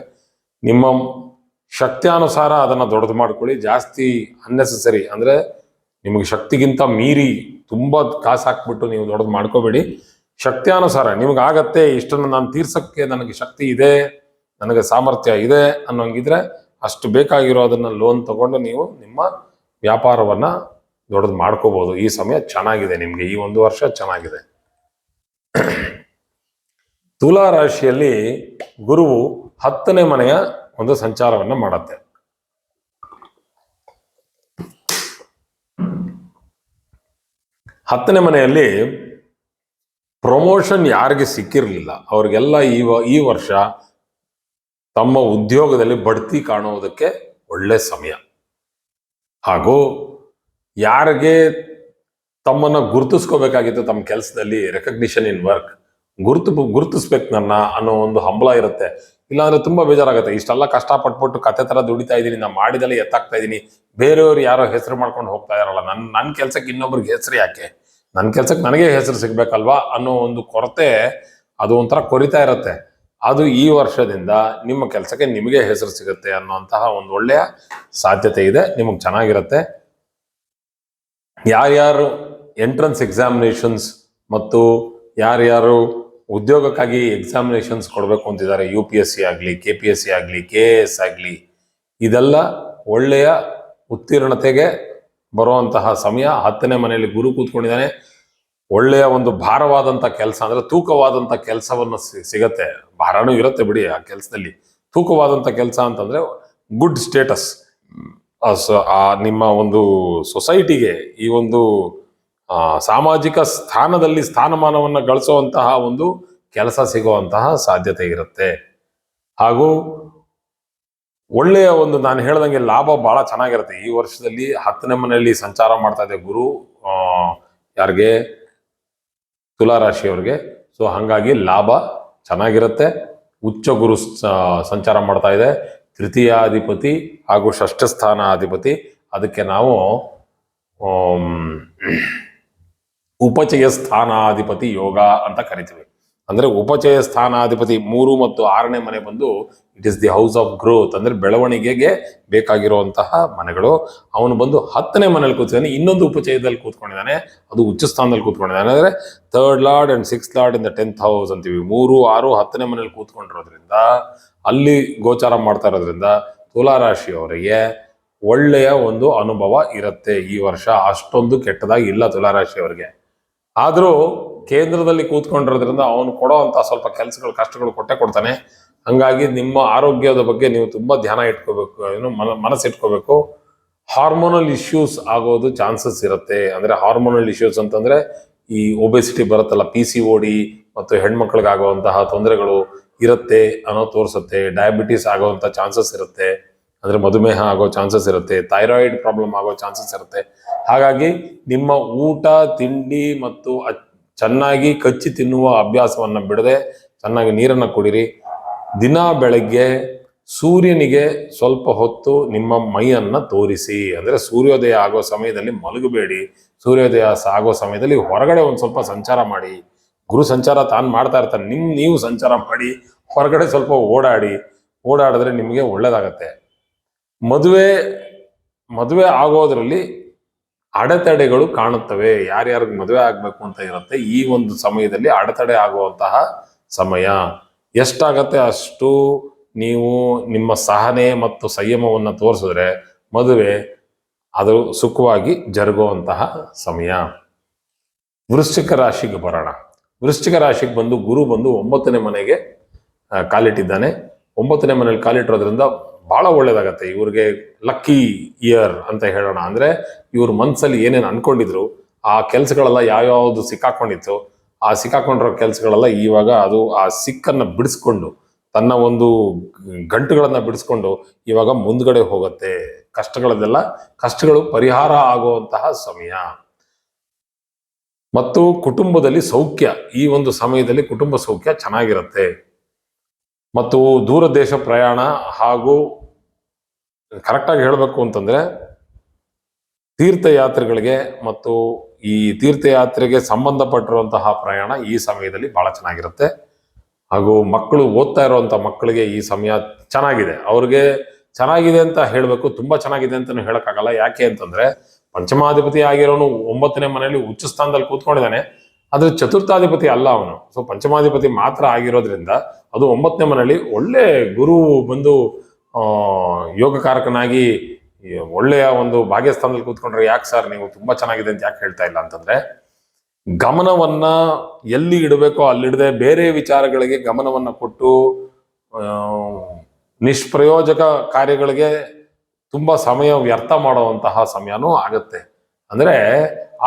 ನಿಮ್ಮ ಶಕ್ತಿಯಾನುಸಾರ ಅದನ್ನ ದೊಡ್ಡದು ಮಾಡ್ಕೊಳ್ಳಿ. ಜಾಸ್ತಿ ಅನ್ನೆಸೆಸರಿ ಅಂದ್ರೆ ನಿಮಗೆ ಶಕ್ತಿಗಿಂತ ಮೀರಿ ತುಂಬಾ ಕಾಸು ಹಾಕ್ಬಿಟ್ಟು ನೀವು ದೊಡ್ಡದು ಮಾಡ್ಕೋಬೇಡಿ. ಶಕ್ತಿಯಾನುಸಾರ ನಿಮ್ಗೆ ಆಗತ್ತೆ, ಇಷ್ಟನ್ನು ನಾನು ತೀರ್ಸಕ್ಕೆ ನನಗೆ ಶಕ್ತಿ ಇದೆ, ನನಗೆ ಸಾಮರ್ಥ್ಯ ಇದೆ ಅನ್ನೋಂಗಿದ್ರೆ ಅಷ್ಟು ಬೇಕಾಗಿರೋದನ್ನ ಲೋನ್ ತಗೊಂಡು ನೀವು ನಿಮ್ಮ ವ್ಯಾಪಾರವನ್ನ ದೊಡ್ಡದು ಮಾಡ್ಕೋಬಹುದು. ಈ ಸಮಯ ಚೆನ್ನಾಗಿದೆ ನಿಮ್ಗೆ, ಈ ಒಂದು ವರ್ಷ ಚೆನ್ನಾಗಿದೆ. ತುಲಾ ರಾಶಿಯಲ್ಲಿ ಗುರುವು 10ನೇ ಮನೆಯ ಒಂದು ಸಂಚಾರವನ್ನ ಮಾಡತ್ತೆ. ಹತ್ತನೇ ಮನೆಯಲ್ಲಿ ಪ್ರಮೋಷನ್ ಯಾರಿಗೆ ಸಿಕ್ಕಿರಲಿಲ್ಲ ಅವ್ರಿಗೆಲ್ಲ ಈ ವರ್ಷ ತಮ್ಮ ಉದ್ಯೋಗದಲ್ಲಿ ಬಡ್ತಿ ಕಾಣುವುದಕ್ಕೆ ಒಳ್ಳೆ ಸಮಯ. ಹಾಗೂ ಯಾರಿಗೆ ತಮ್ಮನ್ನ ಗುರುತಿಸ್ಕೋಬೇಕಾಗಿತ್ತು ತಮ್ಮ ಕೆಲಸದಲ್ಲಿ, ರೆಕಗ್ನಿಷನ್ ಇನ್ ವರ್ಕ್, ಗುರುತಿಸ್ಬೇಕು ನನ್ನ ಅನ್ನೋ ಒಂದು ಹಂಬಲ ಇರುತ್ತೆ. ಇಲ್ಲಾಂದ್ರೆ ತುಂಬಾ ಬೇಜಾರಾಗುತ್ತೆ. ಇಷ್ಟೆಲ್ಲ ಕಷ್ಟಪಟ್ಬಿಟ್ಟು ಕತೆ ತರ ದುಡಿತಾ ಇದ್ದೀನಿ, ನಾ ಮಾಡಿದೆಲ್ಲ ಎತ್ತಾಗ್ತಾ ಇದ್ದೀನಿ, ಬೇರೆಯವ್ರು ಯಾರೋ ಹೆಸರು ಮಾಡ್ಕೊಂಡು ಹೋಗ್ತಾ ಇರಲ್ಲ, ನನ್ನ ಕೆಲ್ಸಕ್ಕೆ ಇನ್ನೊಬ್ರಿಗೆ ಹೆಸರು ಯಾಕೆ, ನನ್ನ ಕೆಲ್ಸಕ್ಕೆ ನನಗೆ ಹೆಸರು ಸಿಗ್ಬೇಕಲ್ವಾ ಅನ್ನೋ ಒಂದು ಕೊರತೆ ಅದು ಒಂಥರ ಕೊರಿತಾ ಇರುತ್ತೆ. ಅದು ಈ ವರ್ಷದಿಂದ ನಿಮ್ಮ ಕೆಲಸಕ್ಕೆ ನಿಮಗೆ ಹೆಸರು ಸಿಗುತ್ತೆ ಅನ್ನುವಂತಹ ಒಂದು ಒಳ್ಳೆಯ ಸಾಧ್ಯತೆ ಇದೆ. ನಿಮಗೆ ಚೆನ್ನಾಗಿರುತ್ತೆ. ಯಾರ್ಯಾರು ಎಂಟ್ರೆನ್ಸ್ ಎಕ್ಸಾಮಿನೇಷನ್ಸ್ ಮತ್ತು ಯಾರ್ಯಾರು ಉದ್ಯೋಗಕ್ಕಾಗಿ ಎಕ್ಸಾಮಿನೇಷನ್ಸ್ ಕೊಡಬೇಕು ಅಂತಿದ್ದಾರೆ, UPSC ಆಗಲಿ, KPSC ಆಗಲಿ, KAS ಆಗಲಿ, ಇದೆಲ್ಲ ಒಳ್ಳೆಯ ಉತ್ತೀರ್ಣತೆಗೆ ಬರುವಂತಹ ಸಮಯ. 10ನೇ ಮನೆಯಲ್ಲಿ ಗುರು ಕೂತ್ಕೊಂಡಿದ್ದಾನೆ. ಒಳ್ಳೆಯ ಒಂದು ಭಾರವಾದಂಥ ಕೆಲಸ, ಅಂದರೆ ತೂಕವಾದಂಥ ಕೆಲಸವನ್ನು ಸಿಗತ್ತೆ. ಭಾರನೂ ಇರುತ್ತೆ ಬಿಡಿ ಆ ಕೆಲಸದಲ್ಲಿ. ತೂಕವಾದಂಥ ಕೆಲಸ ಅಂತಂದ್ರೆ ಗುಡ್ ಸ್ಟೇಟಸ್, ನಿಮ್ಮ ಒಂದು ಸೊಸೈಟಿಗೆ ಈ ಒಂದು ಸಾಮಾಜಿಕ ಸ್ಥಾನದಲ್ಲಿ ಸ್ಥಾನಮಾನವನ್ನು ಗಳಿಸುವಂತಹ ಒಂದು ಕೆಲಸ ಸಿಗುವಂತಹ ಸಾಧ್ಯತೆ ಇರುತ್ತೆ. ಹಾಗೂ ಒಳ್ಳೆಯ ಒಂದು, ನಾನು ಹೇಳ್ದಂಗೆ ಲಾಭ ಬಹಳ ಚೆನ್ನಾಗಿರುತ್ತೆ ಈ ವರ್ಷದಲ್ಲಿ. 10ನೇ ಮನೆಯಲ್ಲಿ ಸಂಚಾರ ಮಾಡ್ತಾ ಇದೆ ಗುರು, ಯಾರಿಗೆ? ತುಲಾ ರಾಶಿಯವರಿಗೆ. ಸೊ ಹಾಗಾಗಿ ಲಾಭ ಚೆನ್ನಾಗಿರುತ್ತೆ. ಉಚ್ಚ ಗುರು ಸಂಚಾರ ಮಾಡ್ತಾ ಇದೆ. ತೃತೀಯಾಧಿಪತಿ ಹಾಗೂ ಷಷ್ಠ ಸ್ಥಾನಾಧಿಪತಿ, ಅದಕ್ಕೆ ನಾವು ಉಪಚಯ ಸ್ಥಾನಾಧಿಪತಿ ಯೋಗ ಅಂತ ಕರಿತೀವಿ. ಅಂದ್ರೆ ಉಪಚಯ ಸ್ಥಾನಾಧಿಪತಿ 3 ಮತ್ತು 6ನೇ ಮನೆ ಬಂದು it is the house of growth, ಅಂದ್ರೆ ಬೆಳವಣಿಗೆಗೆ ಬೇಕಾಗಿರುವಂತಹ ಮನೆಗಳು. ಅವನು ಬಂದು 10ನೇ ಮನೇಲಿ ಕೂತ್ಕೊಂಡಿದ್ದಾನೆ. ಇನ್ನೊಂದು ಉಪಚಯದಲ್ಲಿ ಕೂತ್ಕೊಂಡಿದ್ದಾನೆ, ಅದು ಉಚ್ಚ ಸ್ಥಾನದಲ್ಲಿ ಕೂತ್ಕೊಂಡಿದ್ದಾನೆ. ಅಂದ್ರೆ 3rd lord and 6th lord in the 10th house ಅಂತೀವಿ. 3, 6, 10ನೇ ಮನೇಲಿ ಕೂತ್ಕೊಂಡಿರೋದ್ರಿಂದ, ಅಲ್ಲಿ ಗೋಚಾರ ಮಾಡ್ತಾ ಇರೋದ್ರಿಂದ ತುಲಾ ರಾಶಿಯವರಿಗೆ ಒಳ್ಳೆಯ ಒಂದು ಅನುಭವ ಇರುತ್ತೆ ಈ ವರ್ಷ. ಅಷ್ಟೊಂದು ಕೆಟ್ಟದಾಗಿ ಇಲ್ಲ ತುಲಾ ರಾಶಿಯವರಿಗೆ. ಆದರೂ ಕೇಂದ್ರದಲ್ಲಿ ಕೂತ್ಕೊಂಡಿರೋದ್ರಿಂದ ಅವನು ಕೊಡೋ ಅಂತ ಸ್ವಲ್ಪ ಕೆಲಸಗಳು, ಕಷ್ಟಗಳು ಕೊಟ್ಟೆ ಕೊಡ್ತಾನೆ. ಹಂಗಾಗಿ ನಿಮ್ಮ ಆರೋಗ್ಯದ ಬಗ್ಗೆ ನೀವು ತುಂಬಾ ಧ್ಯಾನ ಇಟ್ಕೋಬೇಕು, ಮನಸ್ಸಿಟ್ಕೋಬೇಕು. ಹಾರ್ಮೋನಲ್ ಇಶ್ಯೂಸ್ ಆಗೋದು ಚಾನ್ಸಸ್ ಇರುತ್ತೆ. ಅಂದ್ರೆ ಹಾರ್ಮೋನಲ್ ಇಶ್ಯೂಸ್ ಅಂತಂದ್ರೆ ಈ ಒಬೆಸಿಟಿ ಬರುತ್ತಲ್ಲ, PCOD ಮತ್ತು ಹೆಣ್ಮಕ್ಳಿಗಾಗುವಂತಹ ತೊಂದರೆಗಳು ಇರುತ್ತೆ ಅನ್ನೋ ತೋರಿಸುತ್ತೆ. ಡಯಾಬಿಟಿಸ್ ಆಗುವಂತ ಚಾನ್ಸಸ್ ಇರುತ್ತೆ, ಅಂದ್ರೆ ಮಧುಮೇಹ ಆಗೋ ಚಾನ್ಸಸ್ ಇರುತ್ತೆ. ಥೈರಾಯ್ಡ್ ಪ್ರಾಬ್ಲಮ್ ಆಗೋ ಚಾನ್ಸಸ್ ಇರುತ್ತೆ. ಹಾಗಾಗಿ ನಿಮ್ಮ ಊಟ ತಿಂಡಿ ಮತ್ತು ಚೆನ್ನಾಗಿ ಕಚ್ಚಿ ತಿನ್ನುವ ಅಭ್ಯಾಸವನ್ನ ಬಿಡದೆ ಚೆನ್ನಾಗಿ ನೀರನ್ನು ಕುಡಿರಿ. ದಿನ ಬೆಳಗ್ಗೆ ಸೂರ್ಯನಿಗೆ ಸ್ವಲ್ಪ ಹೊತ್ತು ನಿಮ್ಮ ಮೈಯನ್ನ ತೋರಿಸಿ. ಅಂದ್ರೆ ಸೂರ್ಯೋದಯ ಆಗೋ ಸಮಯದಲ್ಲಿ ಮಲಗಬೇಡಿ. ಸೂರ್ಯೋದಯ ಆಗೋ ಸಮಯದಲ್ಲಿ ಹೊರಗಡೆ ಒಂದು ಸ್ವಲ್ಪ ಸಂಚಾರ ಮಾಡಿ. ಗುರು ಸಂಚಾರ ತಾನು ಮಾಡ್ತಾ ಇರ್ತಾನೆ, ನೀವು ಸಂಚಾರ ಮಾಡಿ, ಹೊರಗಡೆ ಸ್ವಲ್ಪ ಓಡಾಡಿದ್ರೆ ನಿಮಗೆ ಒಳ್ಳೇದಾಗತ್ತೆ. ಮದುವೆ ಆಗೋದ್ರಲ್ಲಿ ಅಡೆತಡೆಗಳು ಕಾಣುತ್ತವೆ. ಯಾರ್ಯಾರಿಗೆ ಮದುವೆ ಆಗ್ಬೇಕು ಅಂತ ಇರುತ್ತೆ, ಈ ಒಂದು ಸಮಯದಲ್ಲಿ ಅಡೆತಡೆ ಆಗುವಂತಹ ಸಮಯ. ಎಷ್ಟಾಗತ್ತೆ ಅಷ್ಟು ನೀವು ನಿಮ್ಮ ಸಹನೆ ಮತ್ತು ಸಂಯಮವನ್ನು ತೋರಿಸಿದ್ರೆ ಮದುವೆ ಅದು ಸುಖವಾಗಿ ಜರುಗುವಂತಹ ಸಮಯ. ವೃಶ್ಚಿಕ ರಾಶಿಗೆ ಬರೋಣ. ವೃಶ್ಚಿಕ ರಾಶಿಗೆ ಬಂದು ಗುರು ಬಂದು 9ನೇ ಮನೆಗೆ ಕಾಲಿಟ್ಟಿದ್ದಾನೆ. 9ನೇ ಮನೆಯಲ್ಲಿ ಕಾಲಿಟ್ಟಿರೋದ್ರಿಂದ ಬಹಳ ಒಳ್ಳೇದಾಗತ್ತೆ. ಇವ್ರಿಗೆ ಲಕ್ಕಿ ಇಯರ್ ಅಂತ ಹೇಳೋಣ. ಅಂದ್ರೆ ಇವ್ರ ಮನ್ಸಲ್ಲಿ ಏನೇನು ಅನ್ಕೊಂಡಿದ್ರು ಆ ಕೆಲಸಗಳೆಲ್ಲ ಯಾವ್ಯಾವ್ದು ಸಿಕ್ಕಾಕೊಂಡಿತ್ತು, ಆ ಸಿಕ್ಕಾಕೊಂಡಿರೋ ಕೆಲಸಗಳೆಲ್ಲ ಇವಾಗ ಅದು ಆ ಸಿಕ್ಕನ್ನ ಬಿಡಿಸ್ಕೊಂಡು, ತನ್ನ ಒಂದು ಗಂಟುಗಳನ್ನ ಬಿಡಿಸ್ಕೊಂಡು ಇವಾಗ ಮುಂದ್ಗಡೆ ಹೋಗುತ್ತೆ. ಕಷ್ಟಗಳು ಪರಿಹಾರ ಆಗುವಂತಹ ಸಮಯ. ಮತ್ತು ಕುಟುಂಬದಲ್ಲಿ ಸೌಖ್ಯ, ಈ ಒಂದು ಸಮಯದಲ್ಲಿ ಕುಟುಂಬ ಸೌಖ್ಯ ಚೆನ್ನಾಗಿರುತ್ತೆ. ಮತ್ತು ದೂರ ದೇಶ ಪ್ರಯಾಣ ಹಾಗೂ ಕರೆಕ್ಟಾಗಿ ಹೇಳಬೇಕು ಅಂತಂದ್ರೆ ತೀರ್ಥಯಾತ್ರೆಗಳಿಗೆ ಮತ್ತು ಈ ತೀರ್ಥಯಾತ್ರೆಗೆ ಸಂಬಂಧಪಟ್ಟಿರುವಂತಹ ಪ್ರಯಾಣ ಈ ಸಮಯದಲ್ಲಿ ಬಹಳ ಚೆನ್ನಾಗಿರುತ್ತೆ. ಹಾಗೂ ಮಕ್ಕಳು ಓದ್ತಾ ಇರುವಂತ ಮಕ್ಕಳಿಗೆ ಈ ಸಮಯ ಚೆನ್ನಾಗಿದೆ. ಅವ್ರಿಗೆ ಚೆನ್ನಾಗಿದೆ ಅಂತ ಹೇಳಬೇಕು, ತುಂಬಾ ಚೆನ್ನಾಗಿದೆ ಅಂತಾನು ಹೇಳಕ್ಕಾಗಲ್ಲ. ಯಾಕೆ ಅಂತಂದ್ರೆ ಪಂಚಮಾಧಿಪತಿ ಆಗಿರೋನು 9ನೇ ಮನೆಯಲ್ಲಿ ಉಚ್ಚ ಸ್ಥಾನದಲ್ಲಿ ಕೂತ್ಕೊಂಡಿದ್ದಾನೆ. ಆದ್ರೆ ಚತುರ್ಥಾಧಿಪತಿ ಅಲ್ಲ ಅವನು. ಸೊ ಪಂಚಮಾಧಿಪತಿ ಮಾತ್ರ ಆಗಿರೋದ್ರಿಂದ ಅದು 9ನೇ ಮನೆಯಲ್ಲಿ ಒಳ್ಳೆ ಗುರು ಬಂದು ಯೋಗಕಾರಕನಾಗಿ ಒಳ್ಳೆಯ ಒಂದು ಭಾಗ್ಯಸ್ಥಾನದಲ್ಲಿ ಕೂತ್ಕೊಂಡ್ರೆ, ಯಾಕೆ ಸರ್ ನೀವು ತುಂಬಾ ಚೆನ್ನಾಗಿದೆ ಅಂತ ಯಾಕೆ ಹೇಳ್ತಾ ಇಲ್ಲ ಅಂತಂದ್ರೆ, ಗಮನವನ್ನ ಎಲ್ಲಿ ಇಡಬೇಕೋ ಅಲ್ಲಿಡದೆ ಬೇರೆ ವಿಚಾರಗಳಿಗೆ ಗಮನವನ್ನ ಕೊಟ್ಟು ನಿಷ್ಪ್ರಯೋಜಕ ಕಾರ್ಯಗಳಿಗೆ ತುಂಬಾ ಸಮಯ ವ್ಯರ್ಥ ಮಾಡುವಂತಹ ಸಮಯನೂ ಆಗತ್ತೆ. ಅಂದ್ರೆ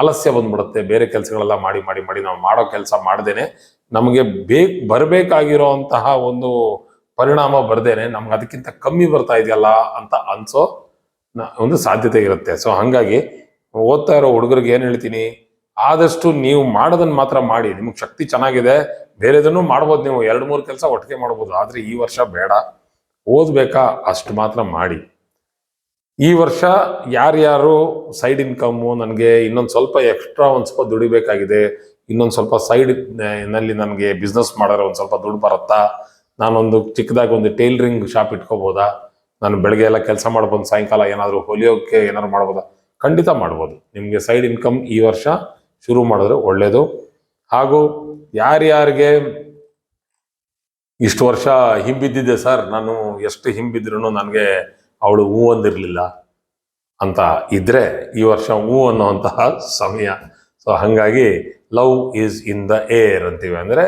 ಆಲಸ್ಯ ಬಂದ್ಬಿಡುತ್ತೆ. ಬೇರೆ ಕೆಲಸಗಳೆಲ್ಲ ಮಾಡಿ ಮಾಡಿ ಮಾಡಿ ನಾವು ಮಾಡೋ ಕೆಲಸ ಮಾಡದೇನೆ ನಮಗೆ ಬರಬೇಕಾಗಿರೋಂತಹ ಒಂದು ಪರಿಣಾಮ ಬರ್ದೇನೆ ನಮ್ಗೆ ಅದಕ್ಕಿಂತ ಕಮ್ಮಿ ಬರ್ತಾ ಇದೆಯಲ್ಲ ಅಂತ ಅನ್ಸೋ ಒಂದು ಸಾಧ್ಯತೆ ಇರುತ್ತೆ. ಸೊ ಹಂಗಾಗಿ ಓದ್ತಾ ಇರೋ ಹುಡುಗರಿಗೆ ಏನ್ ಹೇಳ್ತೀನಿ, ಆದಷ್ಟು ನೀವು ಮಾಡೋದನ್ನ ಮಾತ್ರ ಮಾಡಿ. ನಿಮ್ಗೆ ಶಕ್ತಿ ಚೆನ್ನಾಗಿದೆ, ಬೇರೆದನ್ನು ಮಾಡ್ಬೋದು, ನೀವು 2-3 ಕೆಲಸ ಒಟ್ಟಿಗೆ ಮಾಡ್ಬೋದು. ಆದ್ರೆ ಈ ವರ್ಷ ಬೇಡ, ಓದ್ಬೇಕಾ ಅಷ್ಟು ಮಾತ್ರ ಮಾಡಿ. ಈ ವರ್ಷ ಯಾರ್ಯಾರು ಸೈಡ್ ಇನ್ಕಮ್ಮು, ನನಗೆ ಇನ್ನೊಂದು ಸ್ವಲ್ಪ ಎಕ್ಸ್ಟ್ರಾ ಒಂದು ಸ್ವಲ್ಪ ದುಡಿಬೇಕಾಗಿದೆ, ಇನ್ನೊಂದು ಸ್ವಲ್ಪ ಸೈಡ್ ನಲ್ಲಿ ನನಗೆ ಬಿಸ್ನೆಸ್ ಮಾಡೋರು ಒಂದು ಸ್ವಲ್ಪ ದುಡ್ಡು ಬರುತ್ತಾ, ನಾನೊಂದು ಚಿಕ್ಕದಾಗಿ ಒಂದು ಟೈಲರಿಂಗ್ ಶಾಪ್ ಇಟ್ಕೋಬೋದಾ, ನಾನು ಬೆಳಗ್ಗೆ ಎಲ್ಲ ಕೆಲಸ ಮಾಡ್ಬೋದು, ಸಾಯಂಕಾಲ ಏನಾದ್ರು ಹೊಲಿಯೋಕೆ ಏನಾದ್ರು ಮಾಡ್ಬೋದಾ, ಖಂಡಿತ ಮಾಡ್ಬೋದು. ನಿಮಗೆ ಸೈಡ್ ಇನ್ಕಮ್ ಈ ವರ್ಷ ಶುರು ಮಾಡಿದ್ರೆ ಒಳ್ಳೇದು. ಹಾಗೂ ಯಾರ್ಯಾರಿಗೆ ಇಷ್ಟು ವರ್ಷ ಹಿಂಬಿದ್ದಿದೆ ಸರ್, ನಾನು ಎಷ್ಟು ಹಿಂಬಿದ್ರೂ ನನಗೆ ಅವಳು ಹೂ ಅಂದಿರಲಿಲ್ಲ ಅಂತ ಇದ್ರೆ ಈ ವರ್ಷ ಹೂ ಅನ್ನುವಂತಹ ಸಮಯ. ಸೊ ಹಾಗಾಗಿ love is in the air ಅಂತೀವಿ. ಅಂದರೆ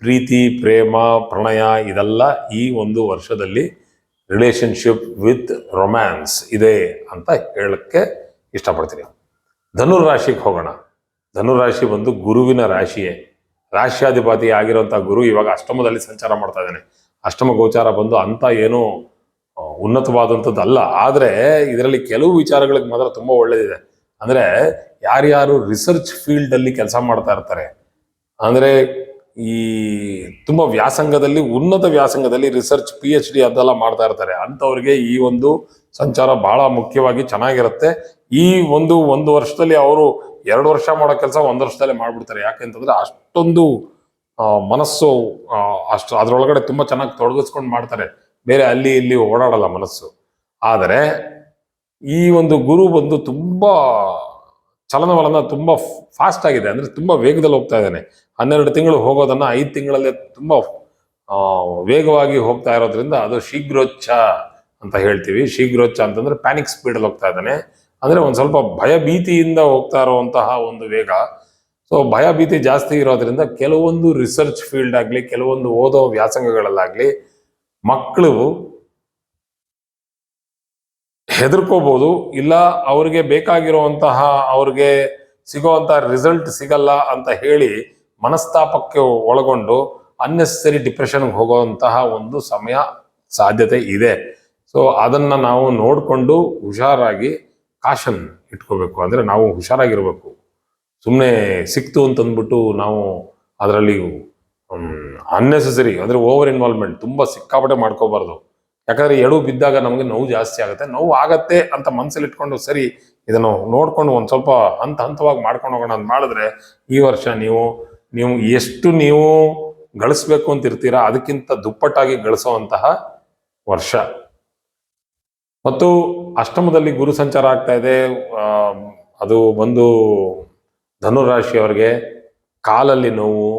ಪ್ರೀತಿ, ಪ್ರೇಮ, ಪ್ರಣಯ ಇದೆಲ್ಲ ಈ ಒಂದು ವರ್ಷದಲ್ಲಿ ರಿಲೇಶನ್ಶಿಪ್ ವಿತ್ ರೊಮ್ಯಾನ್ಸ್ ಇದೆ ಅಂತ ಹೇಳಕ್ಕೆ ಇಷ್ಟಪಡ್ತೀನಿ. ಧನುರಾಶಿಗೆ ಹೋಗೋಣ. ಧನುರಾಶಿ ಬಂದು ಗುರುವಿನ ರಾಶಿಯೇ. ರಾಶ್ಯಾಧಿಪತಿ ಆಗಿರುವಂಥ ಗುರು ಇವಾಗ ಅಷ್ಟಮದಲ್ಲಿ ಸಂಚಾರ ಮಾಡ್ತಾ ಇದ್ದಾನೆ. ಅಷ್ಟಮ ಗೋಚಾರ ಬಂದು ಅಂತ ಏನೂ ಉನ್ನತವಾದಂಥದ್ದು ಅಲ್ಲ. ಆದರೆ ಇದರಲ್ಲಿ ಕೆಲವು ವಿಚಾರಗಳಿಗೆ ಮಾತ್ರ ತುಂಬ ಒಳ್ಳೇದಿದೆ. ಅಂದರೆ ಯಾರ್ಯಾರು ರಿಸರ್ಚ್ ಫೀಲ್ಡಲ್ಲಿ ಕೆಲಸ ಮಾಡ್ತಾ ಇರ್ತಾರೆ, ಅಂದರೆ ಈ ತುಂಬ ವ್ಯಾಸಂಗದಲ್ಲಿ, ಉನ್ನತ ವ್ಯಾಸಂಗದಲ್ಲಿ ರಿಸರ್ಚ್ PhD ಅದೆಲ್ಲ ಮಾಡ್ತಾ ಇರ್ತಾರೆ, ಅಂಥವ್ರಿಗೆ ಈ ಒಂದು ಸಂಚಾರ ಬಹಳ ಮುಖ್ಯವಾಗಿ ಚೆನ್ನಾಗಿರುತ್ತೆ. ಈ ಒಂದು ವರ್ಷದಲ್ಲಿ ಅವರು 2 ವರ್ಷ ಮಾಡೋ ಕೆಲಸ 1 ವರ್ಷದಲ್ಲೇ ಮಾಡ್ಬಿಡ್ತಾರೆ. ಯಾಕೆಂತಂದ್ರೆ ಅಷ್ಟೊಂದು ಮನಸ್ಸು ಅಷ್ಟು ಅದರೊಳಗಡೆ ತುಂಬ ಚೆನ್ನಾಗಿ ತೊಡಗಿಸ್ಕೊಂಡು ಮಾಡ್ತಾರೆ. ಬೇರೆ ಅಲ್ಲಿ ಇಲ್ಲಿ ಓಡಾಡಲ್ಲ ಮನಸ್ಸು. ಆದರೆ ಈ ಒಂದು ಗುರು ಬಂದು ತುಂಬ ಚಲನವಲನ ತುಂಬ ಫಾಸ್ಟ್ ಆಗಿದೆ. ಅಂದರೆ ತುಂಬ ವೇಗದಲ್ಲಿ ಹೋಗ್ತಾ ಇದ್ದಾನೆ. 12 ತಿಂಗಳು ಹೋಗೋದನ್ನ 5 ತಿಂಗಳಲ್ಲೇ ತುಂಬ ವೇಗವಾಗಿ ಹೋಗ್ತಾ ಇರೋದ್ರಿಂದ ಅದು ಶೀಘ್ರೋಚ್ಛ ಅಂತ ಹೇಳ್ತೀವಿ. ಶೀಘ್ರೋಚ್ಛ ಅಂತಂದ್ರೆ ಪ್ಯಾನಿಕ್ ಸ್ಪೀಡಲ್ಲಿ ಹೋಗ್ತಾ ಇದ್ದಾನೆ. ಅಂದರೆ ಒಂದು ಸ್ವಲ್ಪ ಭಯಭೀತಿಯಿಂದ ಹೋಗ್ತಾ ಇರುವಂತಹ ಒಂದು ವೇಗ. ಸೊ ಭಯಭೀತಿ ಜಾಸ್ತಿ ಇರೋದ್ರಿಂದ ಕೆಲವೊಂದು ರಿಸರ್ಚ್ ಫೀಲ್ಡ್ ಆಗಲಿ, ಕೆಲವೊಂದು ಓದೋ ವ್ಯಾಸಂಗಗಳಲ್ಲಾಗಲಿ ಮಕ್ಕಳು ಹೆದರ್ಕೋಬಹುದು, ಇಲ್ಲ ಅವ್ರಿಗೆ ಬೇಕಾಗಿರುವಂತಹ, ಅವ್ರಿಗೆ ಸಿಗೋವಂಥ ರಿಸಲ್ಟ್ ಸಿಗಲ್ಲ ಅಂತ ಹೇಳಿ ಮನಸ್ತಾಪಕ್ಕೆ ಒಳಗೊಂಡು ಅನ್ನೆಸರಿ ಡಿಪ್ರೆಷನ್ಗೆ ಹೋಗುವಂತಹ ಒಂದು ಸಮಯ ಸಾಧ್ಯತೆ ಇದೆ. ಸೊ ಅದನ್ನ ನಾವು ನೋಡಿಕೊಂಡು ಹುಷಾರಾಗಿ ಕಾಷನ್ ಇಟ್ಕೋಬೇಕು. ಅಂದರೆ ನಾವು ಹುಷಾರಾಗಿರ್ಬೇಕು. ಸುಮ್ಮನೆ ಸಿಕ್ತು ಅಂತಂದ್ಬಿಟ್ಟು ನಾವು ಅದರಲ್ಲಿ ಅನ್ನೆಸೆಸರಿ ಅಂದರೆ ಓವರ್ ಇನ್ವಾಲ್ವ್ಮೆಂಟ್ ತುಂಬ ಸಿಕ್ಕಾಪಟ್ಟೆ ಮಾಡ್ಕೋಬಾರ್ದು. ಯಾಕಂದ್ರೆ ಎಡು ಬಿದ್ದಾಗ ನಮಗೆ ನೋವು ಜಾಸ್ತಿ ಆಗುತ್ತೆ. ನೋವು ಆಗತ್ತೆ ಅಂತ ಮನಸ್ಸಲ್ಲಿ ಇಟ್ಕೊಂಡು ಸರಿ ಇದನ್ನು ನೋಡ್ಕೊಂಡು ಒಂದು ಸ್ವಲ್ಪ ಹಂತವಾಗಿ ಮಾಡ್ಕೊಂಡು ಹೋಗೋಣ ಅಂತ ಮಾಡಿದ್ರೆ ಈ ವರ್ಷ ನೀವು ಎಷ್ಟು ನೀವು ಗಳಿಸ್ಬೇಕು ಅಂತ ಇರ್ತೀರಾ ಅದಕ್ಕಿಂತ ದುಪ್ಪಟ್ಟಾಗಿ ಗಳಿಸುವಂತಹ ವರ್ಷ. ಮತ್ತು ಅಷ್ಟಮದಲ್ಲಿ ಗುರು ಸಂಚಾರ ಆಗ್ತಾ ಇದೆ. ಅದು ಬಂದು ಧನುರಾಶಿಯವರಿಗೆ ಕಾಲಲ್ಲಿ ನೋವು,